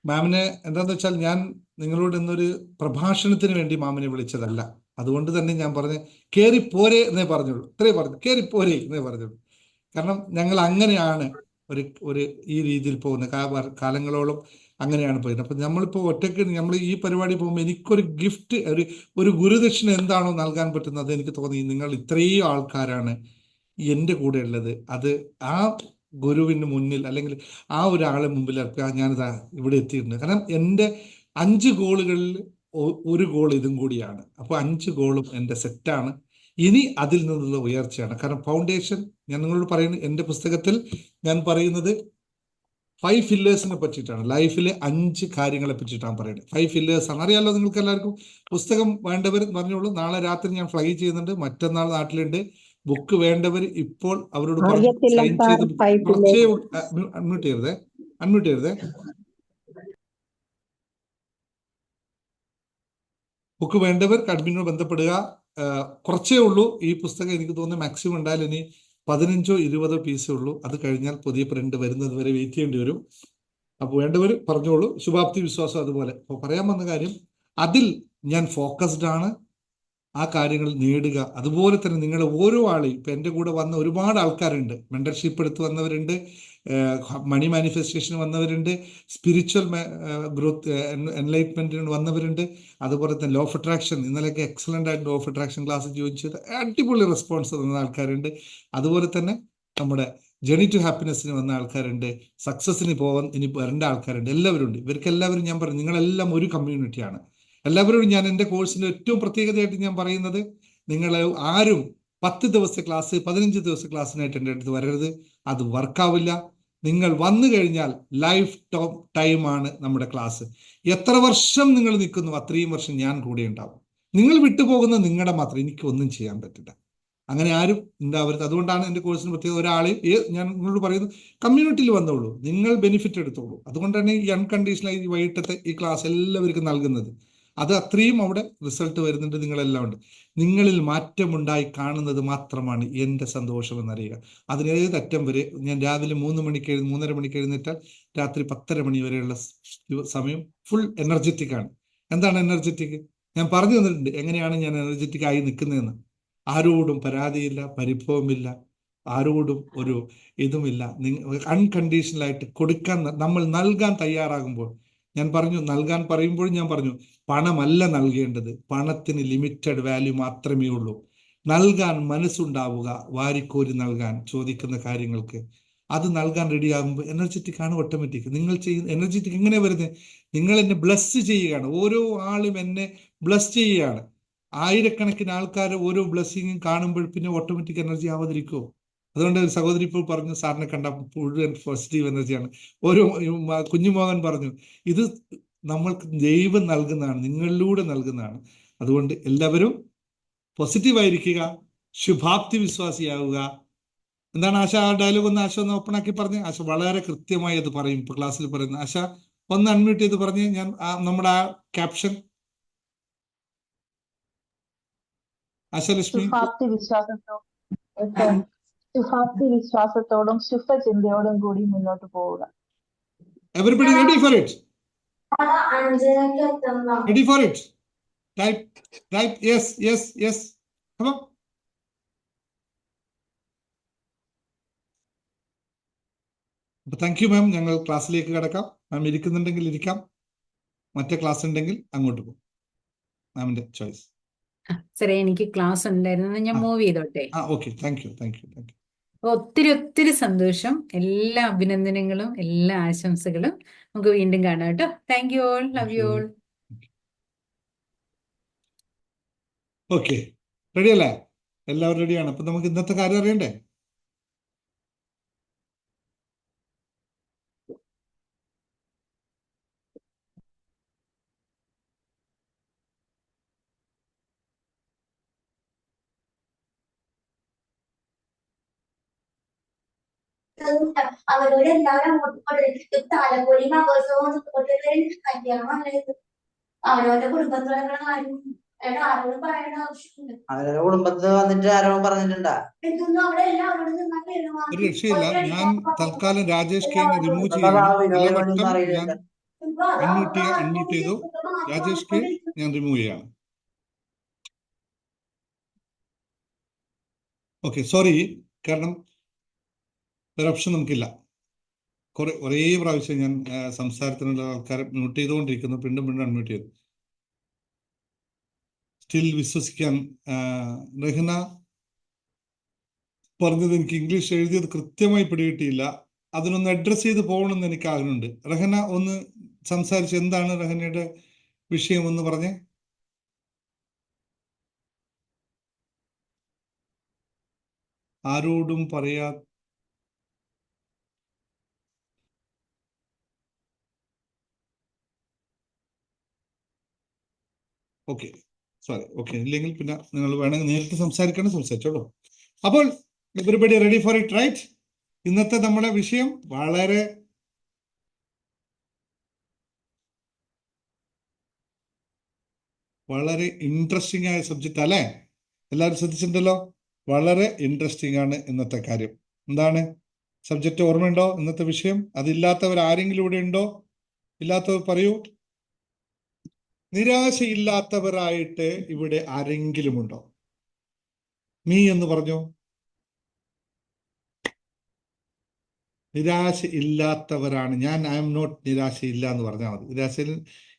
മാമിനെ എന്താന്ന് വെച്ചാൽ ഞാൻ നിങ്ങളോട് ഇന്നൊരു പ്രഭാഷണത്തിന് വേണ്ടി മാമിനെ വിളിച്ചതല്ല. അതുകൊണ്ട് തന്നെ ഞാൻ പറഞ്ഞ് കയറി പോരെ എന്നേ പറഞ്ഞുള്ളൂ. ഇത്രേ പറഞ്ഞു, കയറി പോരെ എന്നേ പറഞ്ഞുള്ളൂ. കാരണം ഞങ്ങൾ അങ്ങനെയാണ് ഒരു ഒരു ഈ രീതിയിൽ പോകുന്നത്. കാലങ്ങളോളം അങ്ങനെയാണ് പോയത്. അപ്പം നമ്മളിപ്പോൾ ഒറ്റയ്ക്ക് നമ്മൾ ഈ പരിപാടി പോകുമ്പോൾ എനിക്കൊരു ഗിഫ്റ്റ്, ഒരു ഗുരുദക്ഷിണ എന്താണോ നൽകാൻ പറ്റുന്നത്, എനിക്ക് തോന്നി നിങ്ങൾ ഇത്രയും ആൾക്കാരാണ് എൻ്റെ കൂടെ ഉള്ളത്. അത് ആ ഗുരുവിന് മുന്നിൽ അല്ലെങ്കിൽ ആ ഒരാളെ മുമ്പിൽ ഞാനിതാ ഇവിടെ എത്തിയിട്ടുണ്ട്. കാരണം എൻ്റെ 5 ഗോളുകളിൽ ഒരു ഗോൾ ഇതും കൂടിയാണ്. അപ്പോൾ 5 ഗോളും എൻ്റെ സെറ്റാണ്. ഇനി അതിൽ നിന്നുള്ള ഉയർച്ചയാണ്. കാരണം ഫൗണ്ടേഷൻ ഞാൻ നിങ്ങളോട് പറയുന്നത്, എൻ്റെ പുസ്തകത്തിൽ ഞാൻ പറയുന്നത് 5 ഫില്ലേഴ്സിനെ പറ്റിയിട്ടാണ്. ലൈഫിലെ 5 കാര്യങ്ങളെ പറ്റിയിട്ടാണ് പറയുന്നത്. 5 ഫില്ലേഴ്സ് ആണ്. അറിയാലോ നിങ്ങൾക്ക് എല്ലാവർക്കും. പുസ്തകം വേണ്ടവർ പറഞ്ഞോളൂ. നാളെ രാത്രി ഞാൻ ഫ്ലൈ ചെയ്യുന്നുണ്ട്. മറ്റന്നാൾ നാട്ടിലുണ്ട്. ബുക്ക് വേണ്ടവർ ഇപ്പോൾ അവരോട് പറഞ്ഞു സൈൻ ചെയ്ത് കുറച്ചേ അൺമ്യൂട്ട് ചെയ്യരുതേ. ബുക്ക് വേണ്ടവർ അഡ്മിനോട് ബന്ധപ്പെടുക. കുറച്ചേ ഉള്ളൂ ഈ പുസ്തകം. എനിക്ക് തോന്നുന്നു മാക്സിമം ഉണ്ടായാലും ഇനി 15 or 20 പീസേ ഉള്ളൂ. അത് കഴിഞ്ഞാൽ പുതിയ പ്രിന്റ് വരുന്നത് വരെ വെയിറ്റ് ചെയ്യേണ്ടി വരും. അപ്പോൾ വേണ്ടവർ പറഞ്ഞോളൂ. ശുഭാപ്തി വിശ്വാസം അതുപോലെ. അപ്പോൾ പറയാൻ വന്ന കാര്യം, അതിൽ ഞാൻ ഫോക്കസ്ഡ് ആണ്. ആ കാര്യങ്ങൾ നേടുക. അതുപോലെ തന്നെ നിങ്ങൾ ഓരോ ആളെയും, ഇപ്പം എൻ്റെ കൂടെ വന്ന ഒരുപാട് ആൾക്കാരുണ്ട്. മെന്റർഷിപ്പ് എടുത്ത് വന്നവരുണ്ട്, മണി മാനിഫെസ്റ്റേഷൻ വന്നവരുണ്ട്, സ്പിരിച്വൽ ഗ്രോത്ത് എൻലൈറ്റ്മെന്റിന് വന്നവരുണ്ട്. അതുപോലെ തന്നെ ലോ ഓഫ് അട്രാക്ഷൻ, ഇന്നലെയൊക്കെ എക്സലന്റ് ആയിട്ട് law of attraction class join ചെയ്ത് അടിപൊളി റെസ്പോൺസ് തന്ന ആൾക്കാരുണ്ട്. അതുപോലെ തന്നെ നമ്മുടെ ജേണി ടു ഹാപ്പിനെസ്സിന് വന്ന ആൾക്കാരുണ്ട്, സക്സസിന് പോകാൻ ഇനി വരേണ്ട ആൾക്കാരുണ്ട്. എല്ലാവരും ഉണ്ട്. ഇവർക്കെല്ലാവരും ഞാൻ പറഞ്ഞു, നിങ്ങളെല്ലാം ഒരു കമ്മ്യൂണിറ്റിയാണ്. എല്ലാവരോടും ഞാൻ എൻ്റെ കോഴ്സിന്റെ ഏറ്റവും പ്രത്യേകതയായിട്ട് ഞാൻ പറയുന്നത്, നിങ്ങൾ ആരും 10 ദിവസത്തെ ക്ലാസ് 15 ദിവസത്തെ ക്ലാസ്സിനായിട്ട് എൻ്റെ അടുത്ത് വരരുത്. അത് വർക്കാവില്ല. നിങ്ങൾ വന്നു കഴിഞ്ഞാൽ ലൈഫ് ടൈമാണ് നമ്മുടെ ക്ലാസ്. എത്ര വർഷം നിങ്ങൾ നിൽക്കുന്നു അത്രയും വർഷം ഞാൻ കൂടെ ഉണ്ടാവും. നിങ്ങൾ വിട്ടുപോകുന്ന നിങ്ങളുടെ മാത്രം, എനിക്ക് ഒന്നും ചെയ്യാൻ പറ്റില്ല. അങ്ങനെ ആരും ഉണ്ടാവരുത്. അതുകൊണ്ടാണ് എൻ്റെ കോഴ്സിന് പ്രത്യേകത. ഒരാളെ ഞാൻ നിങ്ങളോട് പറയുന്നത്, കമ്മ്യൂണിറ്റിയിൽ വന്നോളൂ, നിങ്ങൾ ബെനിഫിറ്റ് എടുത്തോളൂ. അതുകൊണ്ടാണ് ഈ അൺകണ്ടീഷണലായി ഈ വൈകിട്ടത്തെ ഈ ക്ലാസ് എല്ലാവർക്കും നൽകുന്നത്. അത് അത്രയും അവിടെ റിസൾട്ട് വരുന്നുണ്ട്. നിങ്ങളെല്ലാം ഉണ്ട്. നിങ്ങളിൽ മാറ്റമുണ്ടായി കാണുന്നത് മാത്രമാണ് എൻ്റെ സന്തോഷം എന്നറിയുക. അതിനേത് അറ്റം വരെ ഞാൻ രാവിലെ 3:30 മണിക്ക് എഴുന്നേറ്റാൽ രാത്രി 10:30 മണി വരെയുള്ള സമയം ഫുൾ എനർജറ്റിക് ആണ്. എന്താണ് എനർജറ്റിക്? ഞാൻ പറഞ്ഞു തന്നിട്ടുണ്ട് എങ്ങനെയാണ് ഞാൻ എനർജറ്റിക് ആയി നിൽക്കുന്നതെന്ന്. ആരോടും പരാതിയില്ല, പരിഭവമില്ല, ആരോടും ഒരു ഇതുമില്ല. അൺകണ്ടീഷണലായിട്ട് കൊടുക്കാൻ, നമ്മൾ നൽകാൻ തയ്യാറാകുമ്പോൾ, ഞാൻ പറഞ്ഞു, നൽകാൻ പറയുമ്പോഴും ഞാൻ പറഞ്ഞു, പണമല്ല നൽകേണ്ടത്, പണത്തിന് ലിമിറ്റഡ് വാല്യൂ മാത്രമേ ഉള്ളൂ. നൽകാൻ മനസ്സുണ്ടാവുക, വാരിക്കോരി നൽകാൻ, ചോദിക്കുന്ന കാര്യങ്ങൾക്ക് അത് നൽകാൻ റെഡിയാകുമ്പോൾ എനർജറ്റിക് ആണ് ഓട്ടോമാറ്റിക്. നിങ്ങൾ ചെയ്യുന്ന എനർജറ്റിക് എങ്ങനെ വരുന്നത്? നിങ്ങൾ എന്നെ ബ്ലസ് ചെയ്യുകയാണ്. ഓരോ ആളും എന്നെ ബ്ലസ് ചെയ്യുകയാണ്. ആയിരക്കണക്കിന് ആൾക്കാർ ഓരോ ബ്ലെസ്സിങ്ങും കാണുമ്പോൾ പിന്നെ ഓട്ടോമാറ്റിക് എനർജി ആവാതിരിക്കുമോ? അതുകൊണ്ട് ഒരു സഹോദരി ഇപ്പോൾ പറഞ്ഞു, സാറിനെ കണ്ട മുഴുവൻ പോസിറ്റീവ് എനർജിയാണ്. ഓരോ കുഞ്ഞുമോഹൻ പറഞ്ഞു, ഇത് നമ്മൾക്ക് ദൈവം നൽകുന്നതാണ്, നിങ്ങളിലൂടെ നൽകുന്നതാണ്. അതുകൊണ്ട് എല്ലാവരും പോസിറ്റീവായിരിക്കുക, ശുഭാപ്തി വിശ്വാസിയാവുക. എന്താണ് ആശ ആ ഡയലോഗ് ഒന്ന് ആശ ഒന്ന് ഓപ്പൺ ആക്കി പറഞ്ഞ്? ആശ വളരെ കൃത്യമായി അത് പറയും. ഇപ്പൊ ക്ലാസ്സിൽ പറയുന്നത്. ആശ ഒന്ന് അൺമ്യൂട്ട് ചെയ്ത് പറഞ്ഞ്, ഞാൻ നമ്മുടെ ആ ക്യാപ്ഷൻ. ആശലക്ഷ്മി. ശുഭാപ്തി വിശ്വാസത്തോടും ശുഭചിന്തയോടും കൂടി മുന്നോട്ട് പോവുക. Everybody ready for it? Ready for it? Type yes. Come on. അപ്പൊ താങ്ക് യു മാം. ഞങ്ങൾ ക്ലാസ്സിലേക്ക് കിടക്കാം. മാം ഇരിക്കുന്നുണ്ടെങ്കിൽ ഇരിക്കാം, മറ്റേ ക്ലാസ് ഉണ്ടെങ്കിൽ അങ്ങോട്ട് പോകും. മാമിന്റെ ചോയ്സ്. സാറേ, എനിക്ക് ക്ലാസ് ഉണ്ടായിരുന്നു, ഞാൻ മൂവ് ചെയ്തോട്ടെ? Okay, thank U. ഒത്തിരി സന്തോഷം. എല്ലാ അഭിനന്ദനങ്ങളും, എല്ലാ ആശംസകളും. നമുക്ക് വീണ്ടും കാണാം കേട്ടോ. Thank you all. Love you all. Okay, ready അല്ലേ? എല്ലാവരും റെഡിയാണ്. അപ്പൊ നമുക്ക് ഇന്നത്തെ കാര്യം അറിയണ്ടേ? അവരോട് എല്ലാവരും താലപ്പൊലി മകോത്സവം അവരവരുടെ കുടുംബത്തിലുള്ള കാര്യം ആരോടും പറയേണ്ട ആവശ്യമില്ല. അവരുടെ കുടുംബത്തിൽ വന്നിട്ട് ആരോടും പറഞ്ഞിട്ടുണ്ടാ? എന്തൊന്നും അവിടെ എല്ലാവരോടും ഒരു രക്ഷയില്ല. ഞാൻ തൽക്കാലം രാജേഷ് കെനെ റിമൂവ് ചെയ്യുകയാണ്. അൺമ്യൂട്ട് ചെയ്തു. രാജേഷ് കെ ഞാൻ റിമൂവ് ചെയ്യാണ്. Okay, sorry. കാരണം വേറെ ഓപ്ഷൻ നമുക്കില്ല. ഒരേ പ്രാവശ്യം ഞാൻ സംസാരത്തിനുള്ള ആൾക്കാരെ മ്യൂട്ട് ചെയ്തുകൊണ്ടിരിക്കുന്നു, വീണ്ടും വീണ്ടും അൺമ്യൂട്ട് ചെയ്തു. സ്റ്റിൽ വിശ്വസിക്കാൻ റഹ്ന പറഞ്ഞത് എനിക്ക് ഇംഗ്ലീഷ് എഴുതിയത് കൃത്യമായി പിടികിട്ടിയില്ല. അതിനൊന്ന് അഡ്രസ് ചെയ്ത് പോകണമെന്ന് എനിക്ക് ആഗ്രഹമുണ്ട്. റഹ്ന ഒന്ന് സംസാരിച്ച് എന്താണ് റഹ്നയുടെ വിഷയം എന്ന് പറഞ്ഞേ. ആരോടും പറയാ ഓക്കെ, സോറി. ഓക്കെ, ഇല്ലെങ്കിൽ പിന്നെ നിങ്ങൾ വേണമെങ്കിൽ നേരിട്ട് സംസാരിച്ചോളൂ. അപ്പോൾ everybody ready for it, right? ഇന്നത്തെ നമ്മുടെ വിഷയം വളരെ ഇൻട്രസ്റ്റിംഗ് ആയ സബ്ജക്റ്റ് അല്ലേ? എല്ലാവരും ശ്രദ്ധിച്ചിട്ടുണ്ടല്ലോ. വളരെ ഇൻട്രസ്റ്റിംഗ് ആണ് ഇന്നത്തെ കാര്യം. എന്താണ് സബ്ജക്റ്റ്? ഓർമ്മയുണ്ടോ ഇന്നത്തെ വിഷയം? അതില്ലാത്തവർ ആരെങ്കിലും ഇവിടെ ഉണ്ടോ? ഇല്ലാത്തവർ പറയൂ. നിരാശയില്ലാത്തവരായിട്ട് ഇവിടെ ആരെങ്കിലും ഉണ്ടോ? മീ എന്ന് പറഞ്ഞോ. നിരാശ ഇല്ലാത്തവരാണ് ഞാൻ. I am not. നിരാശയില്ല എന്ന് പറഞ്ഞാൽ മതി. നിരാശയിൽ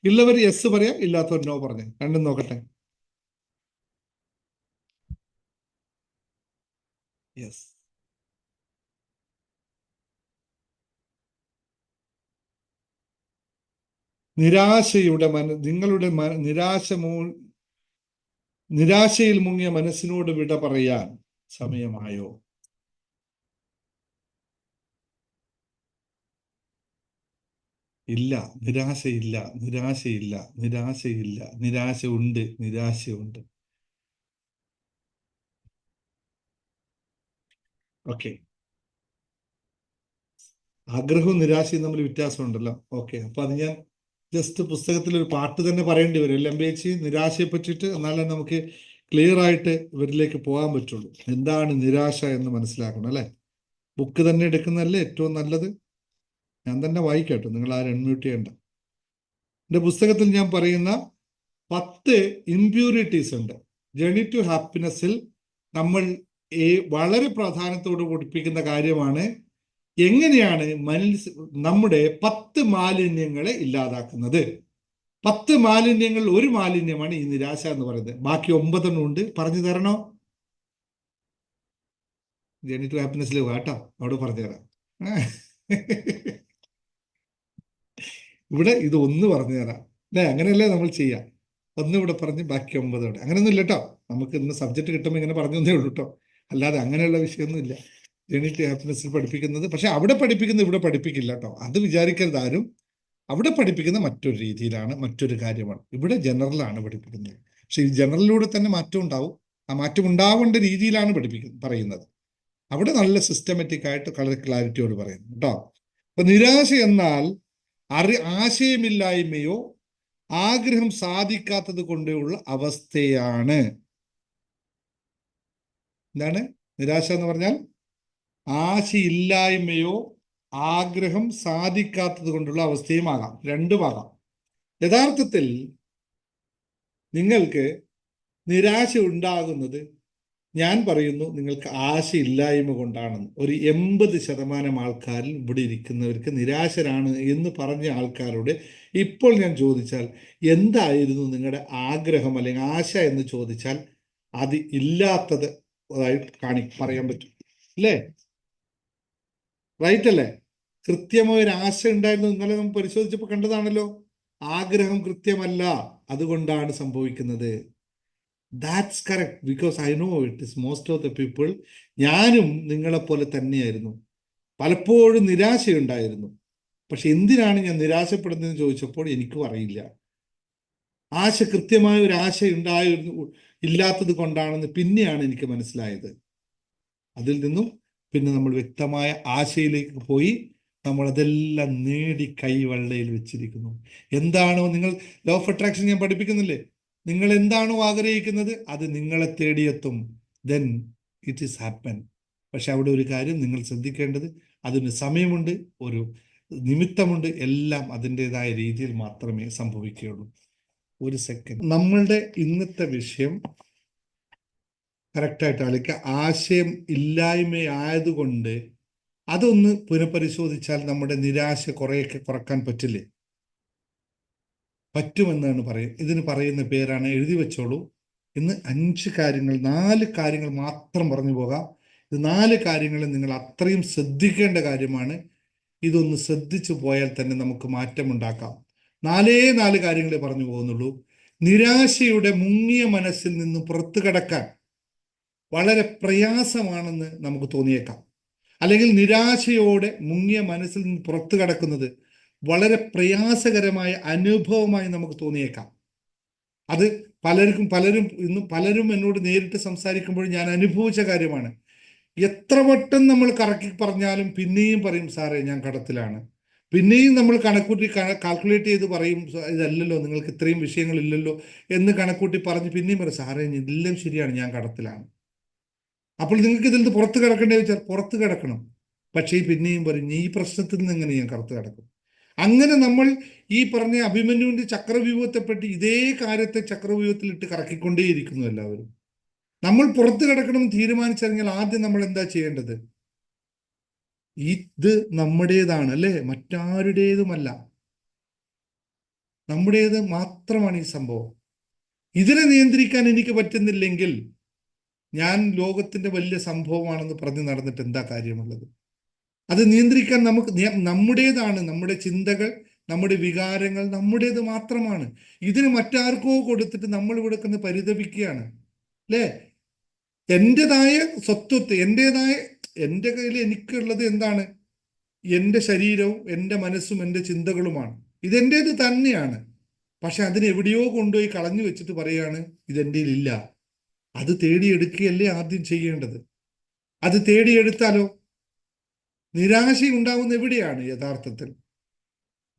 ഉള്ളവർ യെസ് പറയാം, ഇല്ലാത്തവർ നോ പറഞ്ഞു. രണ്ടും നോക്കട്ടെ. യെസ്. നിരാശയുടെ നിങ്ങളുടെ നിരാശയിൽ മുങ്ങിയ മനസ്സിനോട് വിട പറയാൻ സമയമായോ? ഇല്ല, നിരാശയില്ല, നിരാശയില്ല, നിരാശയില്ല. നിരാശ ഉണ്ട്, നിരാശയുണ്ട്. ഓക്കെ, ആഗ്രഹവും നിരാശയും തമ്മിൽ വ്യത്യാസമുണ്ടല്ലോ. ഓക്കെ, അപ്പൊ അത് ഞാൻ ജസ്റ്റ് പുസ്തകത്തിൽ ഒരു പാട്ട് തന്നെ പറയേണ്ടി വരും. എല്ലാം വെച്ച് നിരാശയെ പറ്റിയിട്ട്, എന്നാലേ നമുക്ക് ക്ലിയർ ആയിട്ട് ഇവരിലേക്ക് പോകാൻ പറ്റുള്ളൂ. എന്താണ് നിരാശ എന്ന് മനസ്സിലാക്കണം അല്ലെ? ബുക്ക് തന്നെ എടുക്കുന്നതല്ലേ ഏറ്റവും നല്ലത്. ഞാൻ തന്നെ വായിക്കട്ടോ, നിങ്ങൾ ആരും അൺമ്യൂട്ട് ചെയ്യണ്ട. എൻ്റെ പുസ്തകത്തിൽ ഞാൻ പറയുന്ന 10 ഇംപ്യൂരിറ്റീസ് ഉണ്ട്. ജേർണി ടു ഹാപ്പിനെസ്സിൽ നമ്മൾ വളരെ പ്രാധാന്യത്തോട് പഠിപ്പിക്കുന്ന കാര്യമാണ് എങ്ങനെയാണ് നമ്മുടെ 10 മാലിന്യങ്ങളെ ഇല്ലാതാക്കുന്നത്. 10 മാലിന്യങ്ങൾ ഒരു മാലിന്യമാണ് ഈ നിരാശ എന്ന് പറയുന്നത്. ബാക്കി 9 ഉണ്ട്. പറഞ്ഞു തരണോ? ജേർണി ടു ഹാപ്പിനെസ്സിൽ വാട്ടോ, അവിടെ പറഞ്ഞു തരാം. ഇവിടെ ഇത് 1 പറഞ്ഞു തരാം അല്ലേ? അങ്ങനെയല്ലേ നമ്മൾ ചെയ്യാം. 1 ഇവിടെ പറഞ്ഞ് ബാക്കി 9 ഇവിടെ. അങ്ങനെയൊന്നും ഇല്ല കേട്ടോ. നമുക്ക് ഇന്ന് സബ്ജക്റ്റ് കിട്ടുമ്പോൾ ഇങ്ങനെ പറഞ്ഞു തന്നേ ഉള്ളൂ കേട്ടോ. അല്ലാതെ അങ്ങനെയുള്ള വിഷയമൊന്നും ഇല്ല. ജേർണി ടു ഹാപ്പിനെസ്സിൽ പഠിപ്പിക്കുന്നത്. പക്ഷെ അവിടെ പഠിപ്പിക്കുന്നത് ഇവിടെ പഠിപ്പിക്കില്ല കേട്ടോ. അത് വിചാരിക്കരുത് ആരും. അവിടെ പഠിപ്പിക്കുന്ന മറ്റൊരു രീതിയിലാണ്, മറ്റൊരു കാര്യമാണ്. ഇവിടെ ജനറലാണ് പഠിപ്പിക്കുന്നത്. പക്ഷെ ഈ ജനറലിലൂടെ തന്നെ മാറ്റം ഉണ്ടാവും. ആ മാറ്റം ഉണ്ടാവേണ്ട രീതിയിലാണ് പറയുന്നത്. അവിടെ നല്ല സിസ്റ്റമാറ്റിക് ആയിട്ട് വളരെ ക്ലാരിറ്റിയോട് പറയുന്നു കേട്ടോ. അപ്പൊ നിരാശ എന്നാൽ ആശയമില്ലായ്മയോ ആഗ്രഹം സാധിക്കാത്തത് കൊണ്ടുള്ള അവസ്ഥയാണ്. എന്താണ് നിരാശ എന്ന് പറഞ്ഞാൽ? ആശയില്ലായ്മയോ ആഗ്രഹം സാധിക്കാത്തത് കൊണ്ടുള്ള അവസ്ഥയുമാകാം. രണ്ടുമാകാം. യഥാർത്ഥത്തിൽ നിങ്ങൾക്ക് നിരാശ ഉണ്ടാകുന്നത്, ഞാൻ പറയുന്നു, നിങ്ങൾക്ക് ആശയില്ലായ്മ കൊണ്ടാണെന്ന്. ഒരു 80% ആൾക്കാരിൽ ഇവിടെ ഇരിക്കുന്നവർക്ക് നിരാശരാണ് എന്ന് പറഞ്ഞ ആൾക്കാരോട് ഇപ്പോൾ ഞാൻ ചോദിച്ചാൽ എന്തായിരുന്നു നിങ്ങളുടെ ആഗ്രഹം അല്ലെങ്കിൽ ആശ എന്ന് ചോദിച്ചാൽ അത് ഇല്ലാത്തത് പറയാൻ പറ്റും അല്ലേ? റൈറ്റ് അല്ലേ? കൃത്യമായ ഒരു ആശ ഉണ്ടായിരുന്നു. ഇന്നലെ നമ്മൾ പരിശോധിച്ചപ്പോൾ കണ്ടതാണല്ലോ. ആഗ്രഹം കൃത്യമല്ല, അതുകൊണ്ടാണ് സംഭവിക്കുന്നത്. That's correct. Because I know it is most of the people. ഞാനും നിങ്ങളെപ്പോലെ തന്നെയായിരുന്നു. പലപ്പോഴും നിരാശയുണ്ടായിരുന്നു. പക്ഷെ എന്തിനാണ് ഞാൻ നിരാശപ്പെടുന്നതെന്ന് ചോദിച്ചപ്പോൾ എനിക്കും അറിയില്ല. ആശ, കൃത്യമായ ഒരു ആശ ഇല്ലാത്തത് കൊണ്ടാണെന്ന് പിന്നെയാണ് എനിക്ക് മനസ്സിലായത്. അതിൽ നിന്നും പിന്നെ നമ്മൾ വ്യക്തമായ ആശയിലേക്ക് പോയി നമ്മൾ അതെല്ലാം നേടി കൈവെള്ളയിൽ വെച്ചിരിക്കുന്നു. എന്താണോ നിങ്ങൾ ലോ ഓഫ് അട്രാക്ഷൻ ഞാൻ പഠിപ്പിക്കുന്നില്ലേ? നിങ്ങൾ എന്താണോ ആഗ്രഹിക്കുന്നത് അത് നിങ്ങളെ തേടിയെത്തും. Then it is happen. പക്ഷെ അവിടെ ഒരു കാര്യം നിങ്ങൾ ശ്രദ്ധിക്കേണ്ടത്, അതിന് സമയമുണ്ട്, ഒരു നിമിത്തമുണ്ട്, എല്ലാം അതിൻ്റെതായ രീതിയിൽ മാത്രമേ സംഭവിക്കുകയുള്ളൂ. ഒരു സെക്കൻഡ്. നമ്മളുടെ ഇന്നത്തെ വിഷയം കറക്റ്റായിട്ട് ആലോചിക്കുക. ആശയം ഇല്ലായ്മയായതുകൊണ്ട് അതൊന്ന് പുനഃപരിശോധിച്ചാൽ നമ്മുടെ നിരാശ കുറേയൊക്കെ കുറക്കാൻ പറ്റില്ലേ? പറ്റുമെന്നാണ് ഇതിന് പറയുന്ന പേരാണ്, എഴുതി വെച്ചോളൂ. ഇന്ന് 4 കാര്യങ്ങൾ മാത്രം പറഞ്ഞു പോകാം. ഇത് 4 കാര്യങ്ങൾ നിങ്ങൾ അത്രയും ശ്രദ്ധിക്കേണ്ട കാര്യമാണ്. ഇതൊന്ന് ശ്രദ്ധിച്ചു പോയാൽ തന്നെ നമുക്ക് മാറ്റമുണ്ടാക്കാം. 4 കാര്യങ്ങളെ പറഞ്ഞു പോകുന്നുള്ളൂ. നിരാശയുടെ മുങ്ങിയ മനസ്സിൽ നിന്ന് പുറത്തു കടക്കാൻ വളരെ പ്രയാസമാണെന്ന് നമുക്ക് തോന്നിയേക്കാം. അല്ലെങ്കിൽ നിരാശയോടെ മുങ്ങിയ മനസ്സിൽ നിന്ന് പുറത്തു കടക്കുന്നത് വളരെ പ്രയാസകരമായ അനുഭവമായി നമുക്ക് തോന്നിയേക്കാം. അത് പലരും എന്നോട് നേരിട്ട് സംസാരിക്കുമ്പോൾ ഞാൻ അനുഭവിച്ച കാര്യമാണ്. എത്ര വട്ടം നമ്മൾ കറക്കി പറഞ്ഞാലും പിന്നെയും പറയും, സാറേ ഞാൻ കടത്തിലാണ്. പിന്നെയും നമ്മൾ കാൽക്കുലേറ്റ് ചെയ്ത് പറയും, ഇതല്ലല്ലോ, നിങ്ങൾക്ക് ഇത്രയും വിഷയങ്ങളില്ലല്ലോ എന്ന് കണക്കൂട്ടി പറഞ്ഞ് പിന്നെയും പറയും, സാറേ എല്ലാം ശരിയാണ്, ഞാൻ കടത്തിലാണ്. അപ്പോൾ നിങ്ങൾക്ക് ഇതിൽ നിന്ന് പുറത്ത് കിടക്കേണ്ടി വെച്ചാൽ പുറത്ത് കിടക്കണം. പക്ഷേ പിന്നെയും പറയും, ഈ പ്രശ്നത്തിൽ നിന്ന് എങ്ങനെ ഞാൻ പുറത്ത് കിടക്കും? അങ്ങനെ നമ്മൾ ഈ പറഞ്ഞ അഭിമന്യുവിന്റെ ചക്രവ്യൂഹത്തെപ്പറ്റി ഇതേ കാര്യത്തെ ചക്രവ്യൂഹത്തിലിട്ട് കറക്കിക്കൊണ്ടേയിരിക്കുന്നു എല്ലാവരും. നമ്മൾ പുറത്ത് കിടക്കണം തീരുമാനിച്ചിറങ്ങിയാൽ ആദ്യം നമ്മൾ എന്താ ചെയ്യേണ്ടത്? ഇത് നമ്മുടേതാണ് അല്ലേ, മറ്റാരുടേതുമല്ല, നമ്മുടേത് മാത്രമാണ് ഈ സംഭവം. ഇതിനെ നിയന്ത്രിക്കാൻ എനിക്ക് പറ്റുന്നില്ലെങ്കിൽ ഞാൻ ലോകത്തിന്റെ വലിയ സംഭവമാണെന്ന് പറഞ്ഞ് നടന്നിട്ട് എന്താ കാര്യമുള്ളത്? അത് നിയന്ത്രിക്കാൻ നമ്മുടേതാണ്. നമ്മുടെ ചിന്തകൾ, നമ്മുടെ വികാരങ്ങൾ നമ്മുടേത് മാത്രമാണ്. ഇതിന് മറ്റാർക്കോ കൊടുത്തിട്ട് നമ്മൾ ഇവിടെ കിടന്ന് പരിതപിക്കുകയാണ് അല്ലേ? എൻ്റെതായ സ്വത്വത്തെ, എൻ്റെ കയ്യിൽ എനിക്കുള്ളത് എന്താണ്? എൻ്റെ ശരീരവും എൻ്റെ മനസ്സും എൻ്റെ ചിന്തകളുമാണ്. ഇതെൻ്റേത് തന്നെയാണ്. പക്ഷെ അതിനെവിടെയോ കൊണ്ടുപോയി കളഞ്ഞു വെച്ചിട്ട് പറയാണ് ഇതെൻ്റെ ഇല്ല. അത് തേടിയെടുക്കുകയല്ലേ ആദ്യം ചെയ്യേണ്ടത്. അത് തേടിയെടുത്താലോ നിരാശ ഉണ്ടാവുന്ന എവിടെയാണ്? യഥാർത്ഥത്തിൽ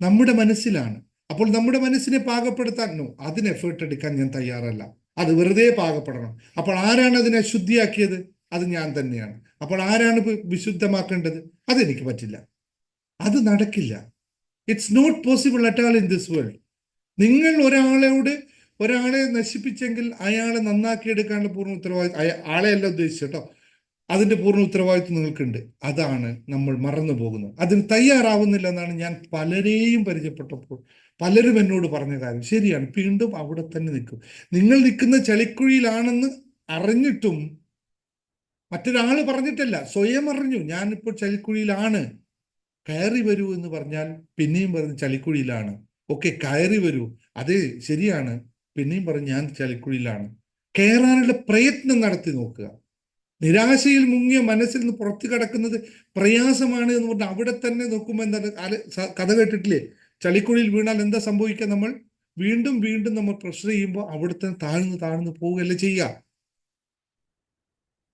നമ്മുടെ മനസ്സിലാണ്. അപ്പോൾ നമ്മുടെ മനസ്സിനെ പാകപ്പെടുത്താൻ അതിന് എഫേർട്ട് എടുക്കാൻ ഞാൻ തയ്യാറല്ല. അത് വെറുതെ പാകപ്പെടണം. അപ്പോൾ ആരാണ് അതിനെ ശുദ്ധിയാക്കിയത്? അത് ഞാൻ തന്നെയാണ്. അപ്പോൾ ആരാണ് വിശുദ്ധമാക്കേണ്ടത്? അതെനിക്ക് പറ്റില്ല, അത് നടക്കില്ല. It's not possible at all in this world. നിങ്ങൾ ഒരാളെ നശിപ്പിച്ചെങ്കിൽ അയാളെ നന്നാക്കിയെടുക്കാനുള്ള പൂർണ്ണ ഉത്തരവാദിത്വം, ആളെയല്ല ഉദ്ദേശിച്ചോ, അതിന്റെ പൂർണ്ണ ഉത്തരവാദിത്വം നിങ്ങൾക്കുണ്ട്. അതാണ് നമ്മൾ മറന്നു പോകുന്നത്. അതിന് തയ്യാറാവുന്നില്ല എന്നാണ് ഞാൻ പലരെയും പരിചയപ്പെട്ടപ്പോൾ പലരും എന്നോട് പറഞ്ഞ കാര്യം. ശരിയാണ്, വീണ്ടും അവിടെ തന്നെ നിൽക്കും. നിങ്ങൾ നിൽക്കുന്ന ചളിക്കുഴിയിലാണെന്ന് അറിഞ്ഞിട്ടും, മറ്റൊരാൾ പറഞ്ഞിട്ടല്ല, സ്വയം അറിഞ്ഞു ഞാനിപ്പോൾ ചളിക്കുഴിയിലാണ്, കയറി വരൂ എന്ന് പറഞ്ഞാൽ പിന്നെയും പറഞ്ഞ് ചളിക്കുഴിയിലാണ്. ഓക്കെ, കയറി വരൂ, അത് ശരിയാണ്. പിന്നെയും പറഞ്ഞ് ഞാൻ ചളിക്കുഴിയിലാണ്. കയറാനുള്ള പ്രയത്നം നടത്തി നോക്കുക. നിരാശയിൽ മുങ്ങിയ മനസ്സിൽ നിന്ന് പുറത്തു കിടക്കുന്നത് പ്രയാസമാണ് എന്ന് പറഞ്ഞാൽ അവിടെ തന്നെ നോക്കുമ്പോൾ എന്താണ് കഥ കേട്ടിട്ടില്ലേ? ചളിക്കുഴിയിൽ വീണാൽ എന്താ സംഭവിക്കുക? നമ്മൾ വീണ്ടും വീണ്ടും നമ്മൾ പ്രഷർ ചെയ്യുമ്പോൾ അവിടെ തന്നെ താഴ്ന്നു പോവുകയല്ലേ ചെയ്യുക.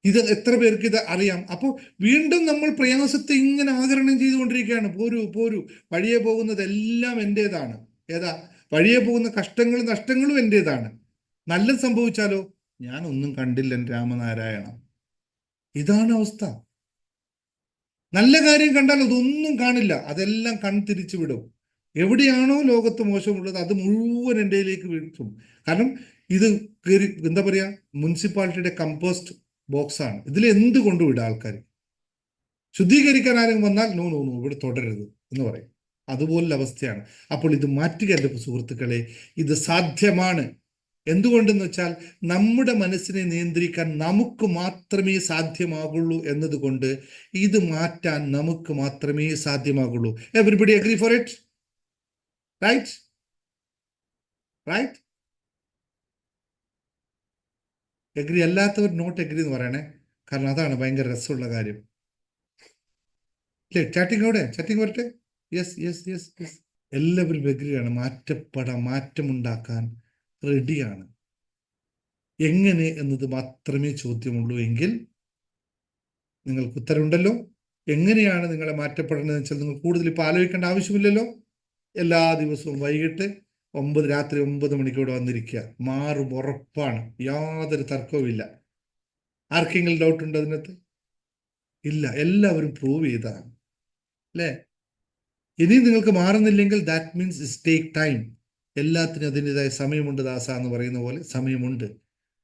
ഇത് എത്ര പേർക്ക് ഇത് അറിയാം? അപ്പോൾ വീണ്ടും നമ്മൾ പ്രയാസത്തെ ഇങ്ങനെ ആഗിരണം ചെയ്തുകൊണ്ടിരിക്കുകയാണ്. പോരൂ, വഴിയെ പോകുന്നതെല്ലാം എൻ്റേതാണ്. ഏതാ? വഴിയെ പോകുന്ന കഷ്ടങ്ങളും നഷ്ടങ്ങളും എൻ്റേതാണ്. നല്ലത് സംഭവിച്ചാലോ, ഞാനൊന്നും കണ്ടില്ല എൻ്റെ രാമനാരായണ. ഇതാണ് അവസ്ഥ. നല്ല കാര്യം കണ്ടാൽ അതൊന്നും കാണില്ല, അതെല്ലാം കൺതിരിച്ചു വിടും. എവിടെയാണോ ലോകത്ത് മോശമുള്ളത് അത് മുഴുവൻ എൻ്റെയിലേക്ക് വീഴ്ത്തും. കാരണം ഇത് എന്താ പറയാ, മുനിസിപ്പാലിറ്റിയുടെ കമ്പോസ്റ്റ് ബോക്സാണ്. ഇതിൽ എന്ത് കൊണ്ടുവിടുക ആൾക്കാർ? ശുദ്ധീകരിക്കാൻ ആരെങ്കിലും വന്നാൽ നോ ഇവിടെ തുടരരുത് എന്ന് പറയും. അതുപോലുള്ള അവസ്ഥയാണ്. അപ്പോൾ ഇത് മാറ്റുക എൻ്റെ സുഹൃത്തുക്കളെ, ഇത് സാധ്യമാണ്. എന്തുകൊണ്ടെന്ന് വെച്ചാൽ നമ്മുടെ മനസ്സിനെ നിയന്ത്രിക്കാൻ നമുക്ക് മാത്രമേ സാധ്യമാകുള്ളൂ എന്നതുകൊണ്ട് ഇത് മാറ്റാൻ നമുക്ക് മാത്രമേ സാധ്യമാകുള്ളൂ. Everybody agree for it? Right? Agree അല്ലാത്തവർ നോട്ട് എഗ്രി എന്ന് പറയണേ, കാരണം അതാണ് ഭയങ്കര രസമുള്ള കാര്യം. ഇല്ലേ? ചാറ്റിംഗ് വരട്ടെ. യെസ്. എല്ലാവരും എഗ്രിയാണ്. മാറ്റമുണ്ടാക്കാൻ റെഡിയാണ്. എങ്ങനെ എന്നത് മാത്രമേ ചോദ്യമുള്ളൂ. എങ്കിൽ നിങ്ങൾക്ക് ഉത്തരവുണ്ടല്ലോ. എങ്ങനെയാണ് നിങ്ങളെ മാറ്റപ്പെടുന്നതെന്ന് വെച്ചാൽ നിങ്ങൾ കൂടുതൽ ഇപ്പോൾ ആലോചിക്കേണ്ട ആവശ്യമില്ലല്ലോ. എല്ലാ ദിവസവും വൈകിട്ട് രാത്രി 9 മണിക്കൂടെ വന്നിരിക്കുക. മാറും, ഉറപ്പാണ്, യാതൊരു തർക്കവുമില്ല. ആർക്കെങ്കിലും ഡൗട്ട് ഉണ്ടോ അതിനകത്ത്? ഇല്ല, എല്ലാവരും പ്രൂവ് ചെയ്തതാണ് അല്ലേ? ഇനി നിങ്ങൾക്ക് മാറുന്നില്ലെങ്കിൽ that means it's take time. എല്ലാത്തിനും അതിൻ്റെതായ സമയമുണ്ട് ദാസ എന്ന് പറയുന്ന പോലെ സമയമുണ്ട്.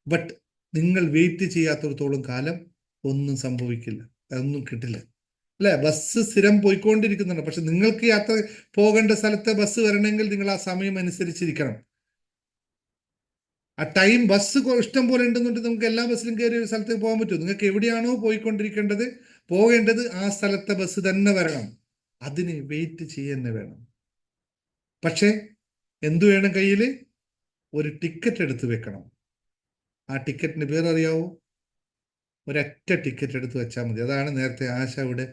ബട്ട് നിങ്ങൾ വെയിറ്റ് ചെയ്യാത്തിടത്തോളം കാലം ഒന്നും സംഭവിക്കില്ല, അതൊന്നും കിട്ടില്ല. അല്ലേ? ബസ് സ്ഥിരം പോയിക്കൊണ്ടിരിക്കുന്നുണ്ട്. പക്ഷെ നിങ്ങൾക്ക് യാത്ര പോകേണ്ട സ്ഥലത്ത് ബസ് വരണമെങ്കിൽ നിങ്ങൾ ആ സമയം അനുസരിച്ചിരിക്കണം. ആ ടൈം ബസ് ഇഷ്ടം പോലെ ഉണ്ടെന്നുണ്ടെങ്കിൽ നമുക്ക് എല്ലാ ബസ്സിലും കയറി ഒരു സ്ഥലത്തേക്ക് പോകാൻ പറ്റും. നിങ്ങൾക്ക് എവിടെയാണോ പോയിക്കൊണ്ടിരിക്കേണ്ടത്, പോകേണ്ടത്, ആ സ്ഥലത്തെ ബസ് തന്നെ വരണം. അതിന് വെയിറ്റ് ചെയ്യുക വേണം. പക്ഷേ എന്തു വേണം കയ്യിൽ? ഒരു ടിക്കറ്റ് എടുത്ത് വെക്കണം. ആ ടിക്കറ്റിന് പേരറിയാവോ? ഒരൊറ്റ ടിക്കറ്റ് എടുത്ത് വെച്ചാൽ മതി. അതാണ് നേരത്തെ ആശ ഇവിടെ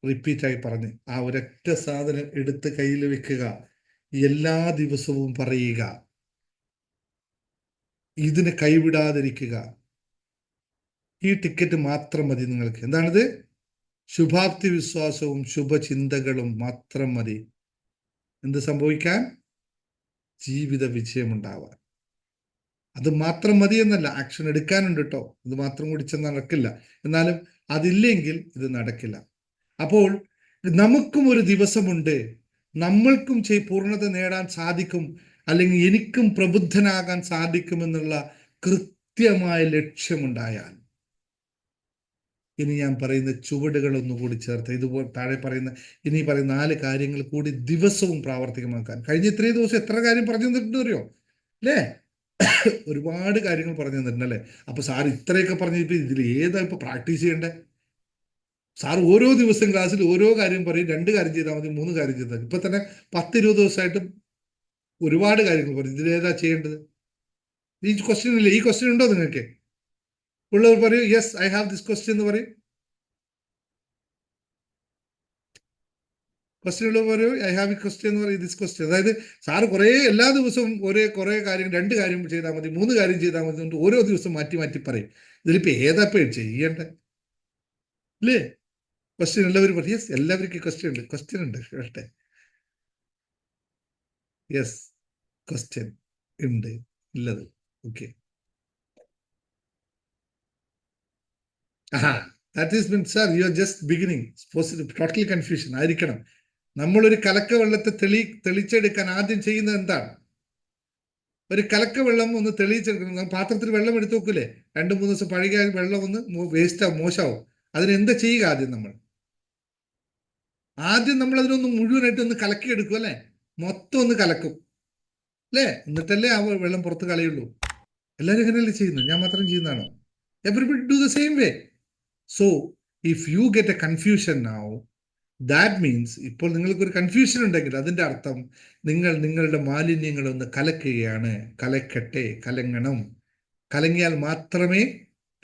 റിപ്പീറ്റായി പറഞ്ഞ്, ആ ഒരൊറ്റ സാധനം എടുത്ത് കയ്യിൽ വെക്കുക. എല്ലാ ദിവസവും പറയുക, ഇതിനെ കൈവിടാതിരിക്കുക. ഈ ടിക്കറ്റ് മാത്രം മതി നിങ്ങൾക്ക്. എന്താണിത്? ശുഭാപ്തി വിശ്വാസവും ശുഭചിന്തകളും മാത്രം മതി. എന്ത് സംഭവിക്കാൻ? ജീവിത വിജയമുണ്ടാവാൻ. അത് മാത്രം മതി എന്നല്ല, ആക്ഷൻ എടുക്കാനുണ്ട് കേട്ടോ. ഇത് മാത്രം കൂടി ചെന്ന് നടക്കില്ല. എന്നാലും അതില്ലെങ്കിൽ ഇത് നടക്കില്ല. അപ്പോൾ നമുക്കും ഒരു ദിവസമുണ്ട്, നമ്മൾക്കും പൂർണ്ണത നേടാൻ സാധിക്കും, അല്ലെങ്കിൽ എനിക്കും പ്രബുദ്ധനാകാൻ സാധിക്കുമെന്നുള്ള കൃത്യമായ ലക്ഷ്യമുണ്ടായാൽ, ഇനി ഞാൻ പറയുന്ന ചുവടുകൾ ഒന്നുകൂടി ചേർത്ത് ഇതുപോലെ താഴെ പറയുന്ന ഇനി പറയുന്ന 4 കാര്യങ്ങൾ കൂടി ദിവസവും പ്രാവർത്തികമാക്കാൻ. കഴിഞ്ഞ ഇത്രയും ദിവസം എത്ര കാര്യം പറഞ്ഞു തന്നിട്ടുണ്ട് അറിയോ? അല്ലേ? ഒരുപാട് കാര്യങ്ങൾ പറഞ്ഞു തന്നിട്ടുണ്ടല്ലേ? അപ്പൊ സാർ ഇത്രയൊക്കെ പറഞ്ഞിട്ട് ഇതിൽ ഏതാ ഇപ്പൊ പ്രാക്ടീസ് ചെയ്യണ്ടേ? സാർ ഓരോ ദിവസം ക്ലാസ്സിൽ ഓരോ കാര്യം പറയും. 2 കാര്യം ചെയ്താൽ മതി, 3 കാര്യം ചെയ്താൽ മതി. ഇപ്പൊ തന്നെ 10-20 ദിവസമായിട്ട് ഒരുപാട് കാര്യങ്ങൾ പറയും. ഇതിലേതാ ചെയ്യേണ്ടത്? ഈ ക്വസ്റ്റ്യൻ ഇല്ലേ? ഈ ക്വസ്റ്റ്യൻ ഉണ്ടോ നിങ്ങൾക്ക്? ഉള്ളവർ പറയൂ yes I have this question എന്ന് പറയും. ക്വസ്റ്റ്യൻ ഉള്ളവർ പറയൂ ഐ ഹാവ് ഈ ക്വസ്റ്റ്യൻ എന്ന് പറയും. This question. അതായത് സാറ് എല്ലാ ദിവസവും കുറേ കാര്യം 2 കാര്യം ചെയ്താൽ മതി, 3 കാര്യം ചെയ്താൽ മതി എന്നിട്ട് ഓരോ ദിവസം മാറ്റി മാറ്റി പറയും. ഇതിലിപ്പോ ഏതാപ്പോ ചെയ്യണ്ടേ? ഇല്ലേ? ക്വസ്റ്റ്യൻ എല്ലാവരും പറയും യെസ്, എല്ലാവർക്കും ക്വസ്റ്റ്യൻ ഉണ്ട്. ക്വസ്റ്റ്യൻ ഉണ്ട് കേട്ടെ. യെസ്, ക്വസ്റ്റ്യൻ ഉണ്ട് ഉള്ളത്. Okay. That is mean sir you are just beginning. Total confusion ആയിരിക്കണം. നമ്മളൊരു കലക്ക വെള്ളത്തെ തെളിച്ചെടുക്കാൻ ആദ്യം ചെയ്യുന്നത് എന്താണ്? ഒരു കലക്ക വെള്ളം ഒന്ന് തെളിയിച്ചെടുക്കണം. പാത്രത്തിൽ വെള്ളം എടുത്തു നോക്കൂലേ? 2-3 ദിവസം പഴകിയ വെള്ളം ഒന്ന് വേസ്റ്റാവും, മോശമാവും. അതിനെന്താ ചെയ്യുക? ആദ്യം നമ്മൾ അതിനൊന്ന് മുഴുവനായിട്ട് ഒന്ന് കലക്കിയെടുക്കും അല്ലേ? മൊത്തം ഒന്ന് കലക്കും അല്ലേ? എന്നിട്ടല്ലേ ആ വെള്ളം പുറത്ത് കളയുള്ളൂ. എല്ലാവരും എങ്ങനെയല്ലേ ചെയ്യുന്നത്? ഞാൻ മാത്രം ചെയ്യുന്നതാണോ? Everybody do the same way. So if you get A confusion now, that means ഇപ്പോൾ നിങ്ങൾക്കൊരു കൺഫ്യൂഷൻ ഉണ്ടെങ്കിൽ അതിൻ്റെ അർത്ഥം നിങ്ങൾ നിങ്ങളുടെ മാലിന്യങ്ങളൊന്ന് കലക്കുകയാണ്. കലക്കട്ടെ, കലങ്ങണം. കലങ്ങിയാൽ മാത്രമേ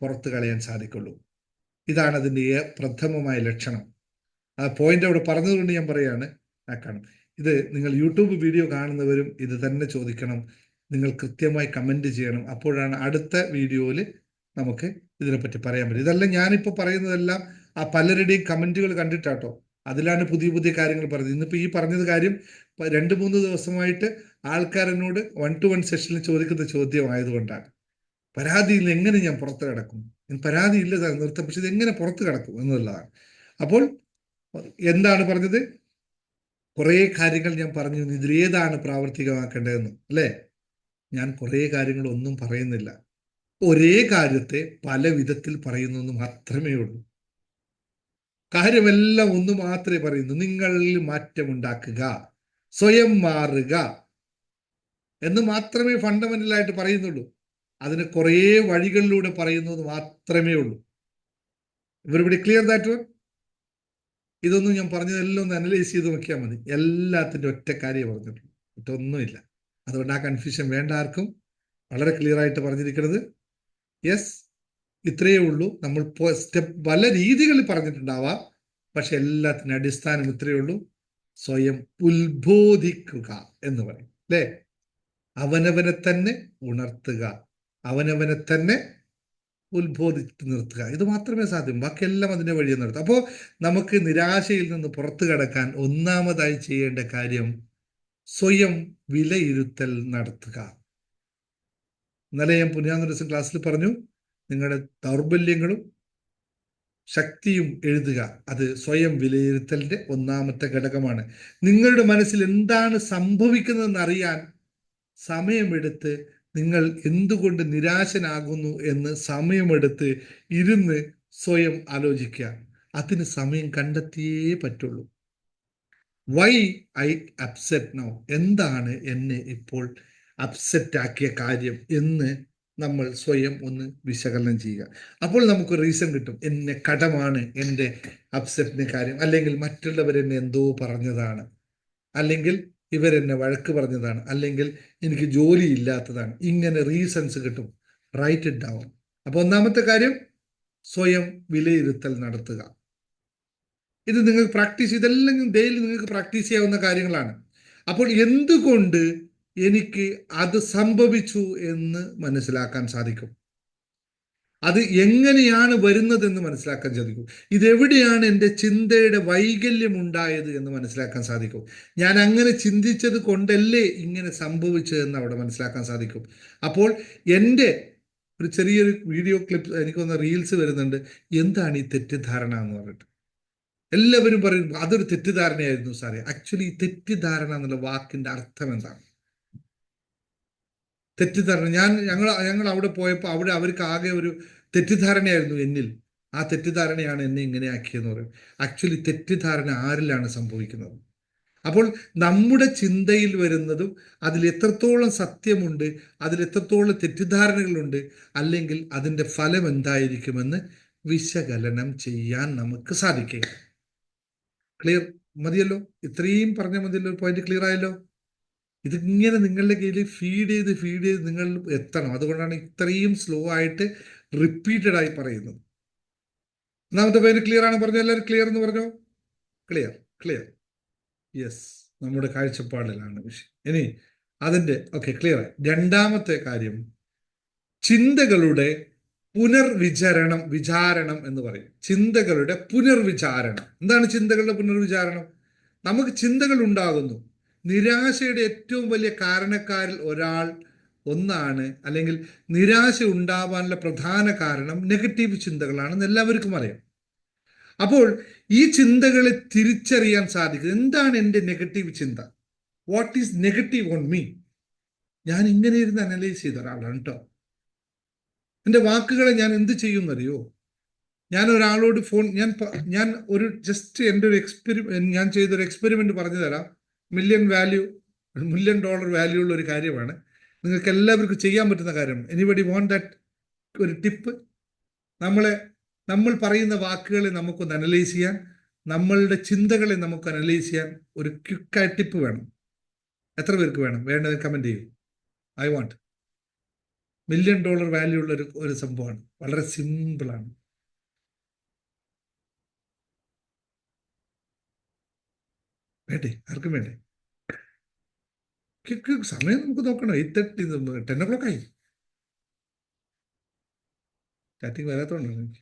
പുറത്ത് കളയാൻ സാധിക്കുള്ളൂ. ഇതാണ് അതിൻ്റെ പ്രഥമമായ ലക്ഷണം. ആ പോയിന്റ് അവിടെ പറഞ്ഞതുകൊണ്ട് ഞാൻ പറയാണ്, ആക്കണം. ഇത് നിങ്ങൾ യൂട്യൂബ് വീഡിയോ കാണുന്നവരും ഇത് തന്നെ ചോദിക്കണം. നിങ്ങൾ കൃത്യമായി കമൻറ്റ് ചെയ്യണം. അപ്പോഴാണ് അടുത്ത വീഡിയോയിൽ നമുക്ക് ഇതിനെപ്പറ്റി പറയാൻ പറ്റും. ഇതെല്ലാം ഞാനിപ്പോൾ പറയുന്നതെല്ലാം ആ പലരുടെയും കമൻറ്റുകൾ കണ്ടിട്ടാട്ടോ. അതിലാണ് പുതിയ പുതിയ കാര്യങ്ങൾ പറഞ്ഞത്. ഇന്നിപ്പോൾ ഈ പറഞ്ഞത് കാര്യം 2-3 ദിവസമായിട്ട് ആൾക്കാർ എന്നോട് 1-to-1 സെഷനിൽ ചോദിക്കുന്ന ചോദ്യമായതുകൊണ്ടാണ്. പരാതിയിൽ എങ്ങനെ ഞാൻ പുറത്ത് കിടക്കും? പരാതിയില്ല സാർ, നിർത്തം, പക്ഷെ ഇതെങ്ങനെ പുറത്ത് കിടക്കും എന്നുള്ളതാണ്. അപ്പോൾ എന്താണ് പറഞ്ഞത്? കുറേ കാര്യങ്ങൾ ഞാൻ പറഞ്ഞു. ഇതിലേതാണ് പ്രാവർത്തികമാക്കേണ്ടതെന്ന് അല്ലേ? ഞാൻ കുറേ കാര്യങ്ങൾ ഒന്നും പറയുന്നില്ല. ഒരേ കാര്യത്തെ പല വിധത്തിൽ പറയുന്നു എന്ന് മാത്രമേ ഉള്ളൂ. കാര്യമെല്ലാം ഒന്ന് മാത്രമേ പറയുന്നു. നിങ്ങളിൽ മാറ്റമുണ്ടാക്കുക, സ്വയം മാറുക എന്ന് മാത്രമേ ഫണ്ടമെന്റലായിട്ട് പറയുന്നുള്ളൂ. അതിന് കുറേ വഴികളിലൂടെ പറയുന്നത് മാത്രമേ ഉള്ളൂ. ഇവരിവിടെ ക്ലിയർ ദാറ്റ് വൺ? ഇതൊന്നും ഞാൻ പറഞ്ഞതെല്ലാം ഒന്ന് അനലൈസ് ചെയ്ത് നോക്കിയാൽ മതി. എല്ലാത്തിൻ്റെ ഒറ്റ കാര്യം പറഞ്ഞിട്ടുള്ളൂ, മറ്റൊന്നുമില്ല. അതുകൊണ്ട് ആ കൺഫ്യൂഷൻ വേണ്ട ആർക്കും. വളരെ ക്ലിയർ ആയിട്ട് പറഞ്ഞിരിക്കുന്നത് യെസ്, ഇത്രയേ ഉള്ളൂ. നമ്മൾ സ്റ്റെപ്പ് പല രീതികളിൽ പറഞ്ഞിട്ടുണ്ടാവാം, പക്ഷെ എല്ലാത്തിനും അടിസ്ഥാനം ഇത്രയേ ഉള്ളൂ. സ്വയം ഉത്ബോധിക്കുക എന്ന് പറയും അല്ലേ? അവനവനെ തന്നെ ഉണർത്തുക, അവനവനെ തന്നെ ഉത്ബോധിച്ച് നിർത്തുക. ഇത് മാത്രമേ സാധ്യം. ബാക്കിയെല്ലാം അതിൻ്റെ വഴിയെ നിർത്തും. അപ്പോൾ നമുക്ക് നിരാശയിൽ നിന്ന് പുറത്തു കടക്കാൻ ഒന്നാമതായി ചെയ്യേണ്ട കാര്യം സ്വയം വിലയിരുത്തൽ നടത്തുക. ഇന്നലെ ഞാൻ പുണ്യാന്തരസം ക്ലാസ്സിൽ പറഞ്ഞു, നിങ്ങളുടെ ദൗർബല്യങ്ങളും ശക്തിയും എഴുതുക. അത് സ്വയം വിലയിരുത്തലിന്റെ ഒന്നാമത്തെ ഘടകമാണ്. നിങ്ങളുടെ മനസ്സിൽ എന്താണ് സംഭവിക്കുന്നതെന്ന് അറിയാൻ സമയമെടുത്ത് നിങ്ങൾ എന്തുകൊണ്ട് നിരാശനാകുന്നു എന്ന് സമയമെടുത്ത് ഇരുന്ന് സ്വയം ആലോചിക്കുക. അതിന് സമയം കണ്ടെത്തിയേ പറ്റുള്ളൂ. വൈ ഐ അപ്സെറ്റ് നൗ, എന്താണ് എന്നെ ഇപ്പോൾ അപ്സെറ്റ് ആക്കിയ കാര്യം എന്ന് നമ്മൾ സ്വയം ഒന്ന് വിശകലനം ചെയ്യുക. അപ്പോൾ നമുക്ക് റീസൺ കിട്ടും. എന്നെ കടമാണ് എൻ്റെ അപ്സെറ്റിന് കാര്യം, അല്ലെങ്കിൽ മറ്റുള്ളവരെന്നെ എന്തോ പറഞ്ഞതാണ്, അല്ലെങ്കിൽ ഇവരെന്നെ വഴക്ക് പറഞ്ഞതാണ്, അല്ലെങ്കിൽ എനിക്ക് ജോലി ഇല്ലാത്തതാണ്. ഇങ്ങനെ റീസൺസ് കിട്ടും. Write it down. അപ്പോൾ ഒന്നാമത്തെ കാര്യം സ്വയം വിലയിരുത്തൽ നടത്തുക. ഇത് നിങ്ങൾ പ്രാക്ടീസ്, ഇതെല്ലാം ഡെയിലി നിങ്ങൾക്ക് പ്രാക്ടീസ് ചെയ്യാവുന്ന കാര്യങ്ങളാണ്. അപ്പോൾ എന്തുകൊണ്ട് എനിക്ക് അത് സംഭവിച്ചു എന്ന് മനസ്സിലാക്കാൻ സാധിക്കും. അത് എങ്ങനെയാണ് വരുന്നതെന്ന് മനസ്സിലാക്കാൻ സാധിക്കും. ഇതെവിടെയാണ് എൻ്റെ ചിന്തയുടെ വൈകല്യം ഉണ്ടായത് എന്ന് മനസ്സിലാക്കാൻ സാധിക്കും. ഞാൻ അങ്ങനെ ചിന്തിച്ചത് കൊണ്ടല്ലേ ഇങ്ങനെ സംഭവിച്ചതെന്ന് അവിടെ മനസ്സിലാക്കാൻ സാധിക്കും. അപ്പോൾ എൻ്റെ ഒരു ചെറിയൊരു വീഡിയോ ക്ലിപ്പ്, എനിക്കൊന്ന് റീൽസ് വരുന്നുണ്ട്, എന്താണ് ഈ തെറ്റിദ്ധാരണ എന്ന് പറഞ്ഞിട്ട്. എല്ലാവരും പറയും അതൊരു തെറ്റിദ്ധാരണയായിരുന്നു സാറേ. ആക്ച്വലി തെറ്റിദ്ധാരണ എന്നുള്ള വാക്കിന്റെ അർത്ഥം എന്താണ്? തെറ്റിദ്ധാരണ, ഞങ്ങൾ അവിടെ പോയപ്പോൾ അവിടെ അവർക്ക് ആകെ ഒരു തെറ്റിദ്ധാരണയായിരുന്നു എന്നിൽ. ആ തെറ്റിദ്ധാരണയാണ് എന്നെ ഇങ്ങനെ ആക്കിയെന്ന് പറയും. ആക്ച്വലി തെറ്റിദ്ധാരണ ആരിലാണ് സംഭവിക്കുന്നത്? അപ്പോൾ നമ്മുടെ ചിന്തയിൽ വരുന്നതും അതിൽ എത്രത്തോളം സത്യമുണ്ട്, അതിൽ എത്രത്തോളം തെറ്റിദ്ധാരണകളുണ്ട്, അല്ലെങ്കിൽ അതിൻ്റെ ഫലം എന്തായിരിക്കുമെന്ന് വിശകലനം ചെയ്യാൻ നമുക്ക് സാധിക്കുക. ക്ലിയർ മതിയല്ലോ? ഇത്രയും പറഞ്ഞ മതിയല്ലോ? ഒരു പോയിന്റ് ക്ലിയർ ആയല്ലോ? ഇതിങ്ങനെ നിങ്ങളുടെ കയ്യിൽ ഫീഡ് ചെയ്ത് നിങ്ങൾ എത്തണം. അതുകൊണ്ടാണ് ഇത്രയും സ്ലോ ആയിട്ട് റിപ്പീറ്റഡ് ആയി പറയുന്നത്. ഒന്നാമത്തെ പോയിന്റ് ക്ലിയർ ആണ് പറഞ്ഞു. എല്ലാവരും ക്ലിയർ എന്ന് പറഞ്ഞോ? ക്ലിയർ. യെസ്, നമ്മുടെ കാഴ്ചപ്പാടിലാണ് വിഷയം. ഇനി അതിൻ്റെ ക്ലിയർ ആയി. രണ്ടാമത്തെ കാര്യം ചിന്തകളുടെ വിചാരണം എന്ന് പറയും. ചിന്തകളുടെ പുനർവിചാരണം. എന്താണ് ചിന്തകളുടെ പുനർവിചാരണം? നമുക്ക് ചിന്തകൾ ഉണ്ടാകുന്നു. നിരാശയുടെ ഏറ്റവും വലിയ കാരണക്കാരിൽ ഒന്നാണ്, അല്ലെങ്കിൽ നിരാശ ഉണ്ടാവാനുള്ള പ്രധാന കാരണം നെഗറ്റീവ് ചിന്തകളാണെന്ന് എല്ലാവർക്കും അറിയാം. അപ്പോൾ ഈ ചിന്തകളെ തിരിച്ചറിയാൻ സാധിക്കും. എന്താണ് എൻ്റെ നെഗറ്റീവ് ചിന്ത? What is negative on me? ഞാൻ ഇങ്ങനെ ഇരുന്ന് അനലൈസ് ചെയ്ത ഒരാളാണ് കേട്ടോ. എൻ്റെ വാക്കുകളെ ഞാൻ എന്ത് ചെയ്യുമെന്നറിയോ? ഞാൻ ഒരാളോട് ഞാൻ ഒരു ജസ്റ്റ് എൻ്റെ ഒരു ഞാൻ ചെയ്തൊരു എക്സ്പെരിമെന്റ് പറഞ്ഞു തരാം. $1 million വാല്യൂ ഉള്ള ഒരു കാര്യമാണ്. നിങ്ങൾക്ക് എല്ലാവർക്കും ചെയ്യാൻ പറ്റുന്ന കാര്യമാണ്. Anybody want that? ഒരു ടിപ്പ്. നമ്മൾ പറയുന്ന വാക്കുകളെ നമുക്കൊന്ന് അനലൈസ് ചെയ്യാൻ, നമ്മളുടെ ചിന്തകളെ നമുക്ക് അനലൈസ് ചെയ്യാൻ ഒരു ക്വിക്കായ ടിപ്പ് വേണം. എത്ര പേർക്ക് വേണം? വേണ്ടത് കമന്റ് ചെയ്യൂ. I want. $1 million വാല്യൂ ഉള്ള ഒരു സംഭവമാണ്. വളരെ സിമ്പിളാണ്. വേണ്ടേ? ആർക്കും വേണ്ടേ? സമയം നമുക്ക് നോക്കണം. 8:30 10 o'clock ആയി. ചാറ്റിങ് വരാത്തോണ്ടാണ് എനിക്ക്.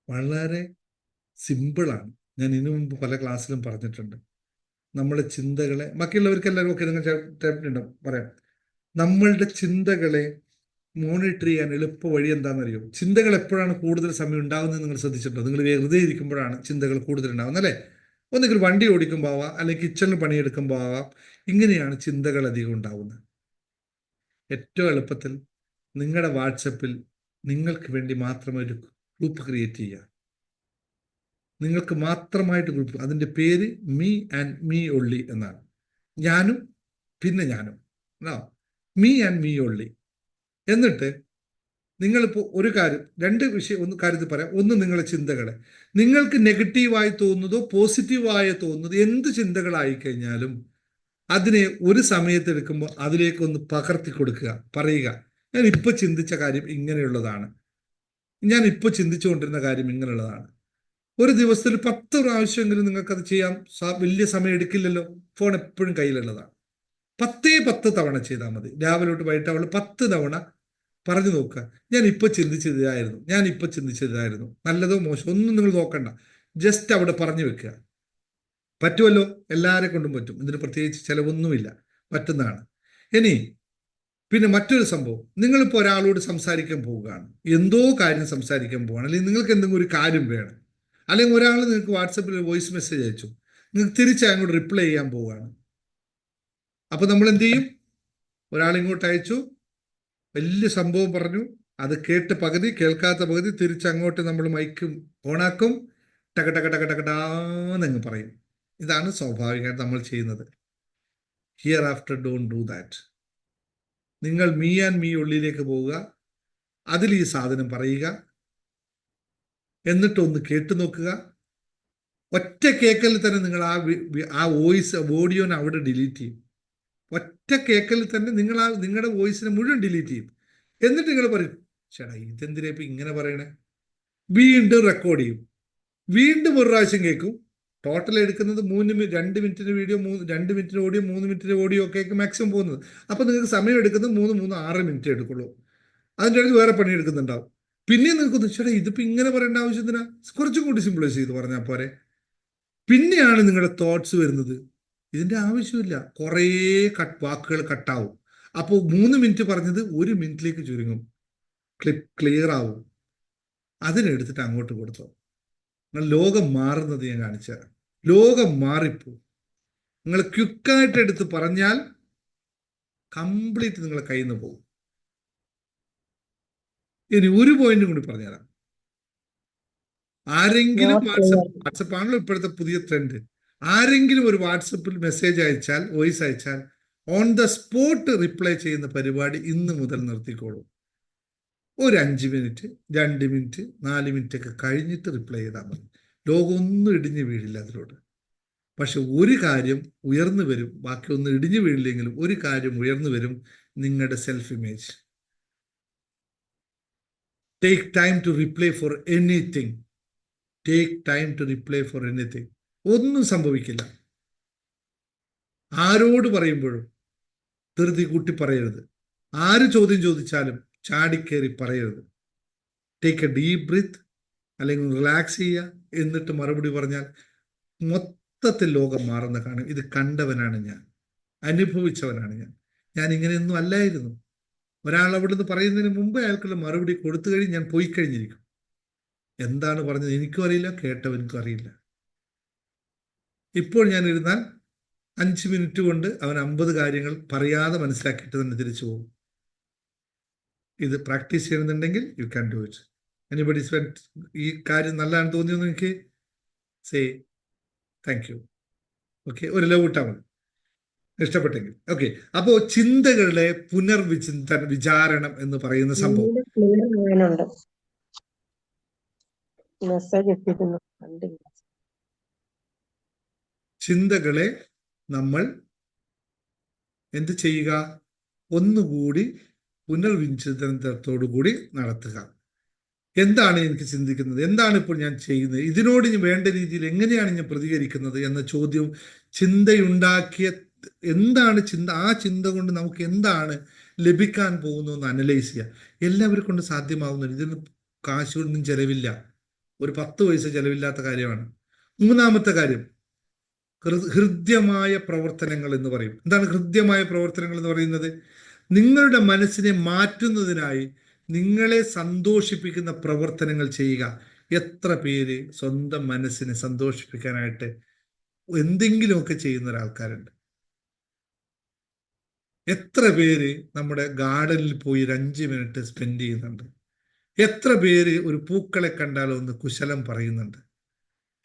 വളരെ സിമ്പിളാണ്. ഞാൻ ഇതിനു മുമ്പ് പല ക്ലാസ്സിലും പറഞ്ഞിട്ടുണ്ട്. നമ്മുടെ ചിന്തകളെ, ബാക്കിയുള്ളവർക്ക് എല്ലാവരും നിങ്ങൾ പറയാം. നമ്മളുടെ ചിന്തകളെ മോണിറ്റർ ചെയ്യാൻ എളുപ്പ വഴി എന്താണെന്നറിയോ? ചിന്തകൾ എപ്പോഴാണ് കൂടുതൽ സമയം ഉണ്ടാകുന്നത് നിങ്ങൾ ശ്രദ്ധിച്ചിട്ടുണ്ടോ? നിങ്ങൾ വെറുതെ ഇരിക്കുമ്പോഴാണ് ചിന്തകൾ കൂടുതൽ ഉണ്ടാകുന്നത് അല്ലേ? ഒന്നുകിൽ വണ്ടി ഓടിക്കുമ്പോൾ ആവാം, അല്ലെങ്കിൽ കിച്ചണിൽ പണിയെടുക്കുമ്പോൾ ആവാം. ഇങ്ങനെയാണ് ചിന്തകൾ അധികം ഉണ്ടാവുന്നത്. ഏറ്റവും എളുപ്പത്തിൽ നിങ്ങളുടെ വാട്സപ്പിൽ നിങ്ങൾക്ക് വേണ്ടി മാത്രം ഒരു ഗ്രൂപ്പ് ക്രിയേറ്റ് ചെയ്യുക. നിങ്ങൾക്ക് മാത്രമായിട്ട് ഗ്രൂപ്പ്. അതിൻ്റെ പേര് മീ ആൻഡ് മീ ഒള്ളി എന്നാണ്. ഞാനും പിന്നെ ഞാനും. Me and me only. എന്നിട്ട് നിങ്ങളിപ്പോൾ ഒരു കാര്യം, കാര്യത്തിൽ പറയാം. ഒന്ന്, നിങ്ങളുടെ ചിന്തകളെ, നിങ്ങൾക്ക് നെഗറ്റീവായി തോന്നുന്നതോ പോസിറ്റീവായി തോന്നുന്നതോ എന്ത് ചിന്തകളായി കഴിഞ്ഞാലും അതിനെ ഒരു സമയത്തെടുക്കുമ്പോൾ അതിലേക്കൊന്ന് പകർത്തി കൊടുക്കുക. പറയുക, ഞാൻ ഇപ്പോൾ ചിന്തിച്ച കാര്യം ഇങ്ങനെയുള്ളതാണ്, ഞാൻ ഇപ്പോൾ ചിന്തിച്ചുകൊണ്ടിരുന്ന കാര്യം ഇങ്ങനെയുള്ളതാണ്. ഒരു ദിവസത്തിൽ 10 പ്രാവശ്യമെങ്കിലും നിങ്ങൾക്കത് ചെയ്യാൻ വലിയ സമയം എടുക്കില്ലല്ലോ. ഫോൺ എപ്പോഴും കയ്യിലുള്ളതാണ്. 10 തവണ ചെയ്താൽ മതി. രാവിലെ തൊട്ട് വൈകിട്ട് അവൾ 10 തവണ പറഞ്ഞു നോക്കുക. ഞാൻ ഇപ്പോൾ ചിന്തിച്ചതായിരുന്നു. നല്ലതോ മോശമോ ഒന്നും നിങ്ങൾ നോക്കണ്ട. ജസ്റ്റ് അവിടെ പറഞ്ഞു വെക്കുക. പറ്റുമല്ലോ? എല്ലാവരെ കൊണ്ടും പറ്റും. ഇതിന് പ്രത്യേകിച്ച് ചിലവൊന്നുമില്ല. പറ്റുന്നതാണ്. ഇനി പിന്നെ മറ്റൊരു സംഭവം, നിങ്ങളിപ്പോൾ ഒരാളോട് സംസാരിക്കാൻ പോവുകയാണ്, എന്തോ കാര്യം സംസാരിക്കാൻ പോവുകയാണ്, അല്ലെങ്കിൽ നിങ്ങൾക്ക് എന്തെങ്കിലും ഒരു കാര്യം വേണം, അല്ലെങ്കിൽ ഒരാൾ നിങ്ങൾക്ക് വാട്സപ്പിൽ വോയിസ് മെസ്സേജ് അയച്ചു, നിങ്ങൾക്ക് തിരിച്ച് അങ്ങോട്ട് റിപ്ലൈ ചെയ്യാൻ പോവുകയാണ്. അപ്പോൾ നമ്മൾ എന്ത് ചെയ്യും? ഒരാൾ ഇങ്ങോട്ട് അയച്ചു, വലിയ സംഭവം പറഞ്ഞു, അത് കേട്ട് പകുതി, കേൾക്കാത്ത പകുതി, തിരിച്ചങ്ങോട്ട് നമ്മൾ മൈക്ക് ഓണാക്കും, ടക ടക ടക ടകടാന്നങ്ങ് പറയും. ഇതാണ് സ്വാഭാവികമായിട്ട് നമ്മൾ ചെയ്യുന്നത്. Here after don't do that. നിങ്ങൾ മീ ആൻഡ് മീ ഉള്ളിലേക്ക് പോവുക, അതിൽ ഈ സാധനം പറയുക, എന്നിട്ടൊന്ന് കേട്ടു നോക്കുക. ഒറ്റ കേക്കലിൽ തന്നെ നിങ്ങൾ ആ വോയിസ് ഓഡിയോനെ അവിടെ ഡിലീറ്റ് ചെയ്യും. ഒറ്റ കേക്കലിൽ തന്നെ നിങ്ങൾ നിങ്ങളുടെ വോയിസിനെ മുഴുവൻ ഡിലീറ്റ് ചെയ്യും. എന്നിട്ട് നിങ്ങൾ പറയും, ചേട്ടാ ഇതെന്തിനാ ഇപ്പം ഇങ്ങനെ പറയണേ? വീണ്ടും റെക്കോർഡ് ചെയ്യും, വീണ്ടും ഒരു പ്രാവശ്യം കേൾക്കും. ടോട്ടൽ എടുക്കുന്നത് 2 മിനിറ്റിന്റെ വീഡിയോ, 2 മിനിറ്റിന്റെ ഓഡിയോ, 3 മിനിറ്റിന്റെ ഓഡിയോ ഒക്കെ മാക്സിമം പോകുന്നത്. അപ്പോൾ നിങ്ങൾക്ക് സമയം എടുക്കുന്നത് 6 മിനിറ്റ് എടുക്കുള്ളൂ. അതിൻ്റെ ഇടയിൽ വേറെ പണി എടുക്കുന്നുണ്ടാവും. പിന്നെ നിങ്ങൾക്ക് ചേട്ടാ ഇതിപ്പോൾ ഇങ്ങനെ പറയേണ്ട ആവശ്യത്തിനാ, കുറച്ചും കൂടി സിംപ്ലൈസ് ചെയ്ത് പറഞ്ഞാൽ പോരെ. പിന്നെയാണ് നിങ്ങളുടെ തോട്ട്സ് വരുന്നത്, ഇതിൻ്റെ ആവശ്യമില്ല, കുറേ വാക്കുകൾ കട്ടാവും. അപ്പോൾ 3 മിനിറ്റ് പറഞ്ഞത് 1 മിനിറ്റിലേക്ക് ചുരുങ്ങും, ക്ലിയർ ആവും. അതിനെടുത്തിട്ട് അങ്ങോട്ട് കൊടുത്തോ. ലോകം മാറുന്നത് ഞാൻ കാണിച്ചു തരാം. ലോകം മാറിപ്പോ. നിങ്ങൾ ക്വിക്കായിട്ട് എടുത്ത് പറഞ്ഞാൽ കംപ്ലീറ്റ് നിങ്ങളെ കയ്യിൽ നിന്ന് പോകും. ഇനി ഒരു പോയിന്റും കൂടി പറഞ്ഞുതരാം. ആരെങ്കിലും വാട്സപ്പ് ആണല്ലോ ഇപ്പോഴത്തെ പുതിയ ട്രെൻഡ്. ആരെങ്കിലും ഒരു വാട്സപ്പിൽ മെസ്സേജ് അയച്ചാൽ, വോയിസ് അയച്ചാൽ, ഓൺ ദ സ്പോട്ട് റിപ്ലൈ ചെയ്യുന്ന പരിപാടി ഇന്ന് മുതൽ നിർത്തിക്കോളൂ. ഒരു 5 മിനിറ്റ്, 2 മിനിറ്റ്, 4 മിനിറ്റ് ഒക്കെ കഴിഞ്ഞിട്ട് റിപ്ലൈ ചെയ്താൽ മതി. ലോകം ഒന്നും ഇടിഞ്ഞു വീഴില്ല അതിലോട്ട്. പക്ഷെ ഒരു കാര്യം ഉയർന്നു വരും, ബാക്കി ഒന്നും ഇടിഞ്ഞു വീഴില്ലെങ്കിലും ഒരു കാര്യം ഉയർന്നു വരും, നിങ്ങളുടെ self image. Take time to reply for anything. Take time to reply for anything. ഒന്നും സംഭവിക്കില്ല. ആരോട് പറയുമ്പോഴും ധൃതി കൂട്ടി പറയരുത്. ആര് ചോദ്യം ചോദിച്ചാലും ചാടിക്കേറി പറയരുത്. ടേക്ക് എ ഡീപ് ബ്രീത്ത്, അല്ലെങ്കിൽ റിലാക്സ് ചെയ്യുക, എന്നിട്ട് മറുപടി പറഞ്ഞാൽ മൊത്തത്തിൽ ലോകം മാറുന്ന കാണും. ഇത് കണ്ടവനാണ് ഞാൻ, അനുഭവിച്ചവനാണ് ഞാൻ ഇങ്ങനെയൊന്നും അല്ലായിരുന്നു. ഒരാൾ അവിടുന്ന് പറയുന്നതിന് മുമ്പേ അയാൾക്കുള്ള മറുപടി കൊടുത്തു കഴിഞ്ഞ് ഞാൻ പോയി കഴിഞ്ഞിരിക്കും. എന്താണ് പറഞ്ഞത് എനിക്കും അറിയില്ല, കേട്ടവനിക്കും അറിയില്ല. ഇപ്പോൾ ഞാൻ ഇരുന്നാൽ 5 മിനിറ്റ് കൊണ്ട് അവൻ 50 കാര്യങ്ങൾ പറയാതെ മനസ്സിലാക്കിയിട്ട് തന്നെ തിരിച്ചു പോകും. ഇത് പ്രാക്ടീസ് ചെയ്യണമെന്നുണ്ടെങ്കിൽ you can do it. Anybody ഈ കാര്യം നല്ലതാണെന്ന് തോന്നിയെന്ന് എനിക്ക് സേ താങ്ക് യു. ഓക്കെ, ഒരു ലവ് ഇട്ടാൽ മതി ഇഷ്ടപ്പെട്ടെങ്കിൽ. ഓക്കെ, അപ്പോൾ ചിന്തകളുടെ വിചാരണം എന്ന് പറയുന്ന സംഭവം, ചിന്തകളെ നമ്മൾ എന്ത് ചെയ്യുക? ഒന്നുകൂടി പുനർവിചിന്തനത്തോടു കൂടി നടത്തുക. എന്താണ് എനിക്ക് ചിന്തിക്കുന്നത്, എന്താണ് ഇപ്പോൾ ഞാൻ ചെയ്യുന്നത്, ഇതിനോട് ഞാൻ വേണ്ട രീതിയിൽ എങ്ങനെയാണ് ഞാൻ പ്രതികരിക്കുന്നത് എന്ന ചോദ്യം ചിന്തയുണ്ടാക്കിയ എന്താണ് ചിന്ത, ആ ചിന്ത കൊണ്ട് നമുക്ക് എന്താണ് ലഭിക്കാൻ പോകുന്നു എന്ന് അനലൈസ് ചെയ്യുക. എല്ലാവരും കൊണ്ട് സാധ്യമാവുന്നില്ല. ഇതിന് കാശൊന്നും ചെലവില്ല, ഒരു 10 പൈസ ചെലവില്ലാത്ത കാര്യമാണ്. 3-ാമത്തെ കാര്യം ഹൃദ്യമായ പ്രവർത്തനങ്ങൾ എന്ന് പറയും. എന്താണ് ഹൃദ്യമായ പ്രവർത്തനങ്ങൾ എന്ന് പറയുന്നത്? നിങ്ങളുടെ മനസ്സിനെ മാറ്റുന്നതിനായി നിങ്ങളെ സന്തോഷിപ്പിക്കുന്ന പ്രവർത്തനങ്ങൾ ചെയ്യുക. എത്ര പേര് സ്വന്തം മനസ്സിനെ സന്തോഷിപ്പിക്കാനായിട്ട് എന്തെങ്കിലുമൊക്കെ ചെയ്യുന്ന ഒരാൾക്കാരുണ്ട്? എത്ര പേര് നമ്മുടെ ഗാർഡനിൽ പോയി 5 മിനിറ്റ് സ്പെൻഡ് ചെയ്യുന്നുണ്ട്? എത്ര പേര് ഒരു പൂക്കളെ കണ്ടാൽ ഒന്ന് കുശലം പറയുന്നുണ്ട്?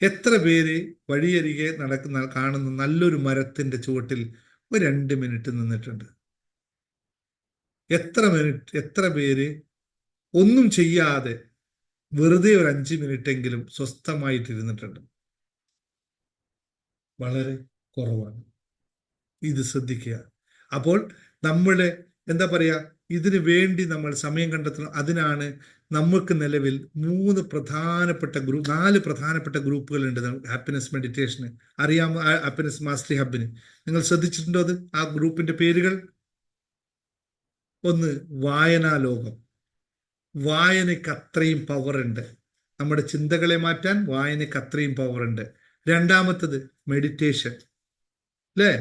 എത്ര പേര് വഴിയരികെ കാണുന്ന നല്ലൊരു മരത്തിന്റെ ചുവട്ടിൽ ഒരു 2 മിനിറ്റ് നിന്നിട്ടുണ്ട്? എത്ര പേര് ഒന്നും ചെയ്യാതെ വെറുതെ ഒരു 5 മിനിറ്റെങ്കിലും സ്വസ്ഥമായിട്ടിരുന്നിട്ടുണ്ട്? വളരെ കുറവാണ്. ഇത് ശ്രദ്ധിക്കുക. അപ്പോൾ നമ്മുടെ എന്താ പറയുക, ഇതിനു വേണ്ടി നമ്മൾ സമയം കണ്ടെത്തണം. അതിനാണ് നമുക്ക് നിലവിൽ 4 പ്രധാനപ്പെട്ട ഗ്രൂപ്പുകളുണ്ട് ഹാപ്പിനെസ് മെഡിറ്റേഷന്. അറിയാമോ? ഹാപ്പിനെസ് മാസ്റ്ററി ഹബിന് നിങ്ങൾ ശ്രദ്ധിച്ചിട്ടുണ്ടോ? അത് ആ ഗ്രൂപ്പിന്റെ പേരുകൾ: ഒന്ന്, വായനാ ലോകം. വായനയ്ക്ക് അത്രയും പവർ ഉണ്ട്. നമ്മുടെ ചിന്തകളെ മാറ്റാൻ വായനയ്ക്ക് അത്രയും പവർ ഉണ്ട്. 2-ാമത്തത് മെഡിറ്റേഷൻ, അല്ലേ?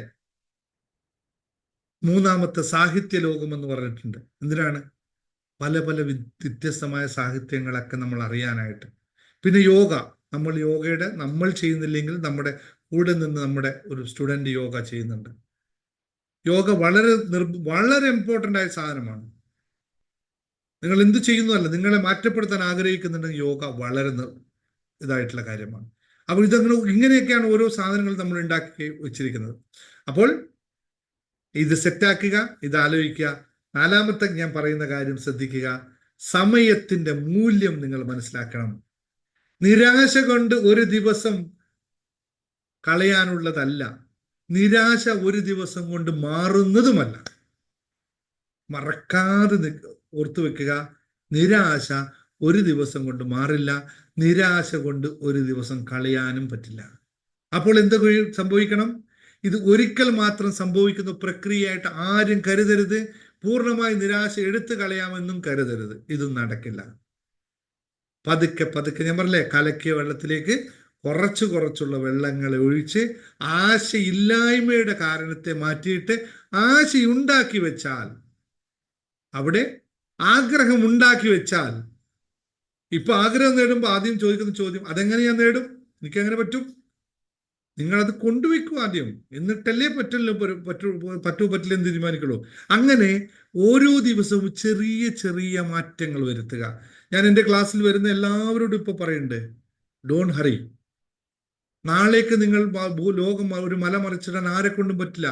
മൂന്നാമത്തെ സാഹിത്യ ലോകം എന്ന് പറഞ്ഞിട്ടുണ്ട്. എന്തിനാണ്? പല പല വ്യത്യസ്തമായ സാഹിത്യങ്ങളൊക്കെ നമ്മൾ അറിയാനായിട്ട്. പിന്നെ യോഗ, നമ്മൾ ചെയ്യുന്നില്ലെങ്കിൽ നമ്മുടെ കൂടെ നിന്ന് നമ്മുടെ ഒരു സ്റ്റുഡൻറ് യോഗ ചെയ്യുന്നുണ്ട്. യോഗ വളരെ ഇമ്പോർട്ടൻ്റ് ആയ സാധനമാണ്. നിങ്ങൾ എന്ത് ചെയ്യുന്നതല്ല, നിങ്ങളെ മാറ്റപ്പെടുത്താൻ ആഗ്രഹിക്കുന്നുണ്ടെങ്കിൽ യോഗ വളരെ ഇതായിട്ടുള്ള കാര്യമാണ്. അപ്പോൾ ഇങ്ങനെയൊക്കെയാണ് ഓരോ സാധനങ്ങൾ നമ്മൾ ഉണ്ടാക്കി വെച്ചിരിക്കുന്നത്. അപ്പോൾ ഇത് സെറ്റാക്കുക, ഇത് ആലോചിക്കുക. നാലാമത്തെ ഞാൻ പറയുന്ന കാര്യം ശ്രദ്ധിക്കുക, സമയത്തിന്റെ മൂല്യം നിങ്ങൾ മനസ്സിലാക്കണം. നിരാശ കൊണ്ട് ഒരു ദിവസം കളയാനുള്ളതല്ല, നിരാശ ഒരു ദിവസം കൊണ്ട് മാറുന്നതുമല്ല. മറക്കാതെ ഓർത്തു വെക്കുക, നിരാശ ഒരു ദിവസം കൊണ്ട് മാറില്ല, നിരാശ കൊണ്ട് ഒരു ദിവസം കളയാനും പറ്റില്ല. അപ്പോൾ എന്ത് സംഭവിക്കണം? ഇത് ഒരിക്കൽ മാത്രം സംഭവിക്കുന്ന പ്രക്രിയയായിട്ട് ആരും കരുതരുത്. പൂർണ്ണമായി നിരാശ എടുത്തു കളയാമെന്നും കരുതരുത്. ഇതും നടക്കില്ല. പതുക്കെ പതുക്കെ, ഞാൻ പറഞ്ഞില്ലേ, കലക്കിയ വെള്ളത്തിലേക്ക് കുറച്ചുള്ള വെള്ളങ്ങളെ ഒഴിച്ച് ആശയില്ലായ്മയുടെ കാരണത്തെ മാറ്റിയിട്ട് ആശയുണ്ടാക്കി വെച്ചാൽ, അവിടെ ആഗ്രഹം ഉണ്ടാക്കി വെച്ചാൽ, ഇപ്പൊ ആഗ്രഹം നേടുമ്പോൾ ആദ്യം ചോദിക്കുന്ന ചോദ്യം, അതെങ്ങനെ ഞാൻ നേടും? എനിക്കെങ്ങനെ പറ്റും? നിങ്ങളത് കൊണ്ടുവയ്ക്കും ആദ്യം, എന്നിട്ടല്ലേ പറ്റില്ല എന്ന് തീരുമാനിക്കുള്ളൂ. അങ്ങനെ ഓരോ ദിവസവും ചെറിയ ചെറിയ മാറ്റങ്ങൾ വരുത്തുക. ഞാൻ എൻ്റെ ക്ലാസ്സിൽ വരുന്ന എല്ലാവരോടും ഇപ്പൊ പറയുന്നുണ്ട്, ഡോൺ ഹറി. നാളേക്ക് നിങ്ങൾ ലോകം ഒരു മല മറിച്ചിടാൻ ആരെ കൊണ്ടും പറ്റില്ല.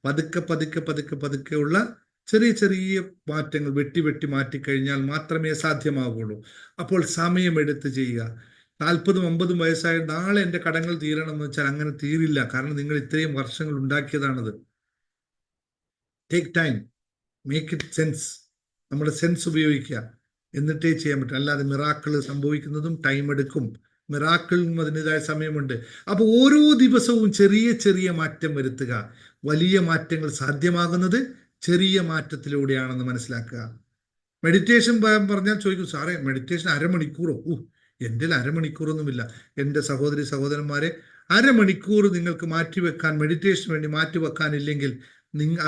പതുക്കെ പതുക്കെ പതുക്കെ പതുക്കെ ഉള്ള ചെറിയ ചെറിയ മാറ്റങ്ങൾ വെട്ടി മാറ്റിക്കഴിഞ്ഞാൽ മാത്രമേ സാധ്യമാവുള്ളൂ. അപ്പോൾ സമയമെടുത്ത് ചെയ്യുക. 40-50 വയസ്സായ നാളെ എൻ്റെ കടങ്ങൾ തീരണം എന്ന് വെച്ചാൽ അങ്ങനെ തീരില്ല. കാരണം നിങ്ങൾ ഇത്രയും വർഷങ്ങൾ ഉണ്ടാക്കിയതാണത്. Take time, make it sense. നമ്മുടെ സെൻസ് ഉപയോഗിക്കുക, എന്നിട്ടേ ചെയ്യാൻ പറ്റും. അല്ലാതെ മിറാക്കിൾ സംഭവിക്കുന്നതും ടൈം എടുക്കും. മിറാക്കിളിനും അതിൻ്റെതായ സമയമുണ്ട്. അപ്പോൾ ഓരോ ദിവസവും ചെറിയ ചെറിയ മാറ്റം വരുത്തുക. വലിയ മാറ്റങ്ങൾ സാധ്യമാകുന്നത് ചെറിയ മാറ്റത്തിലൂടെയാണെന്ന് മനസ്സിലാക്കുക. മെഡിറ്റേഷൻ പറഞ്ഞാൽ ചോദിക്കും, സാറേ മെഡിറ്റേഷൻ അരമണിക്കൂറോ? എൻ്റെ അരമണിക്കൂറൊന്നുമില്ല. എൻ്റെ സഹോദരന്മാരെ, അരമണിക്കൂർ നിങ്ങൾക്ക് മാറ്റിവെക്കാൻ, മെഡിറ്റേഷന് വേണ്ടി മാറ്റിവെക്കാനില്ലെങ്കിൽ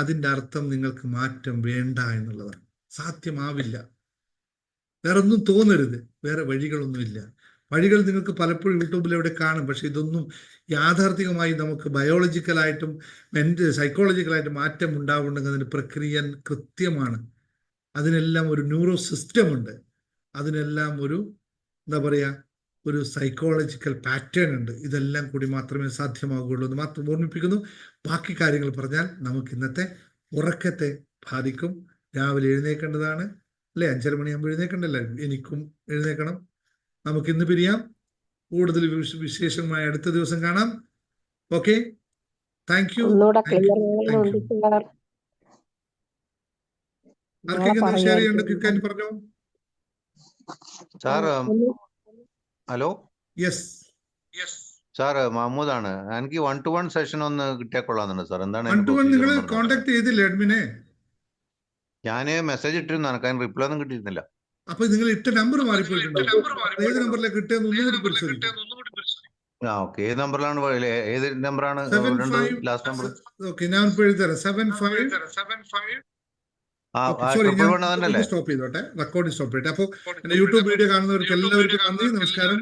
അതിൻ്റെ അർത്ഥം നിങ്ങൾക്ക് മാറ്റം വേണ്ട എന്നുള്ളതാണ്. സാധ്യമാവില്ല. വേറെ ഒന്നും തോന്നരുത്. വേറെ വഴികളൊന്നുമില്ല. വഴികൾ നിങ്ങൾക്ക് പലപ്പോഴും യൂട്യൂബിൽ എവിടെ കാണും. പക്ഷെ ഇതൊന്നും യാഥാർത്ഥികമായി നമുക്ക് ബയോളജിക്കലായിട്ടും സൈക്കോളജിക്കലായിട്ടും മാറ്റം ഉണ്ടാവുന്നുണ്ടെങ്കിൽ അതിന് പ്രക്രിയ കൃത്യമാണ്. അതിനെല്ലാം ഒരു ന്യൂറോ സിസ്റ്റം ഉണ്ട്. അതിനെല്ലാം ഒരു ഒരു സൈക്കോളജിക്കൽ പാറ്റേൺ ഉണ്ട്. ഇതെല്ലാം കൂടി മാത്രമേ സാധ്യമാകുകയുള്ളൂ എന്ന് മാത്രം ഓർമ്മിപ്പിക്കുന്നു. ബാക്കി കാര്യങ്ങൾ പറഞ്ഞാൽ നമുക്ക് ഇന്നത്തെ ഉറക്കത്തെ ബാധിക്കും. രാവിലെ എഴുന്നേക്കേണ്ടതാണ് അല്ലെ? 5:30 മണിയാകുമ്പോൾ എഴുന്നേക്കണ്ടല്ലോ. എനിക്കും എഴുന്നേക്കണം. നമുക്ക് ഇന്ന് പിരിയാം. കൂടുതൽ വിശേഷമായി അടുത്ത ദിവസം കാണാം. Okay, thank you. ആർക്കെങ്കിലും ഷെയർ ചെയ്യേണ്ട ക്വിക്കായിട്ട് പറഞ്ഞോ. സാർ ഹലോ, യെസ് സാർ മഹമ്മൂദാണ്. എനിക്ക് 1-to-1 സെഷൻ ഒന്ന് കിട്ടിയാൽ കൊള്ളാന്നുണ്ട് സാർ. എന്താണ് നിങ്ങൾ കോൺടാക്ട് ചെയ്തില്ലേ അഡ്മിനെ? ഞാൻ മെസ്സേജ് ഇട്ടിരുന്നു, എനിക്ക് അതിന് റിപ്ലൈ ഒന്നും കിട്ടിയിരുന്നില്ല. അപ്പൊ നിങ്ങൾ ഇട്ട നമ്പർ മാറിപ്പോയിട്ടുണ്ടോ? ഏത് നമ്പറിലേക്ക് കിട്ടിയെന്ന് ഒന്നുകൂടി പരിശോധിക്കും. ഓക്കെ, ഏത് നമ്പറിലാണ്? ഏത് നമ്പറാണ് ലാസ്റ്റ് നമ്പർ? ഓക്കെ, ഞാൻ ഇപ്പോൾ എഴുതരാം. 75 സ്റ്റോപ്പ് ചെയ്തോട്ടെ, റെക്കോർഡിംഗ് സ്റ്റോപ്പ് ചെയ്തോട്ടെ. അപ്പോൾ യൂട്യൂബ് വീഡിയോ കാണുന്നവർക്ക് എല്ലാവർക്കും നന്ദി, നമസ്കാരം.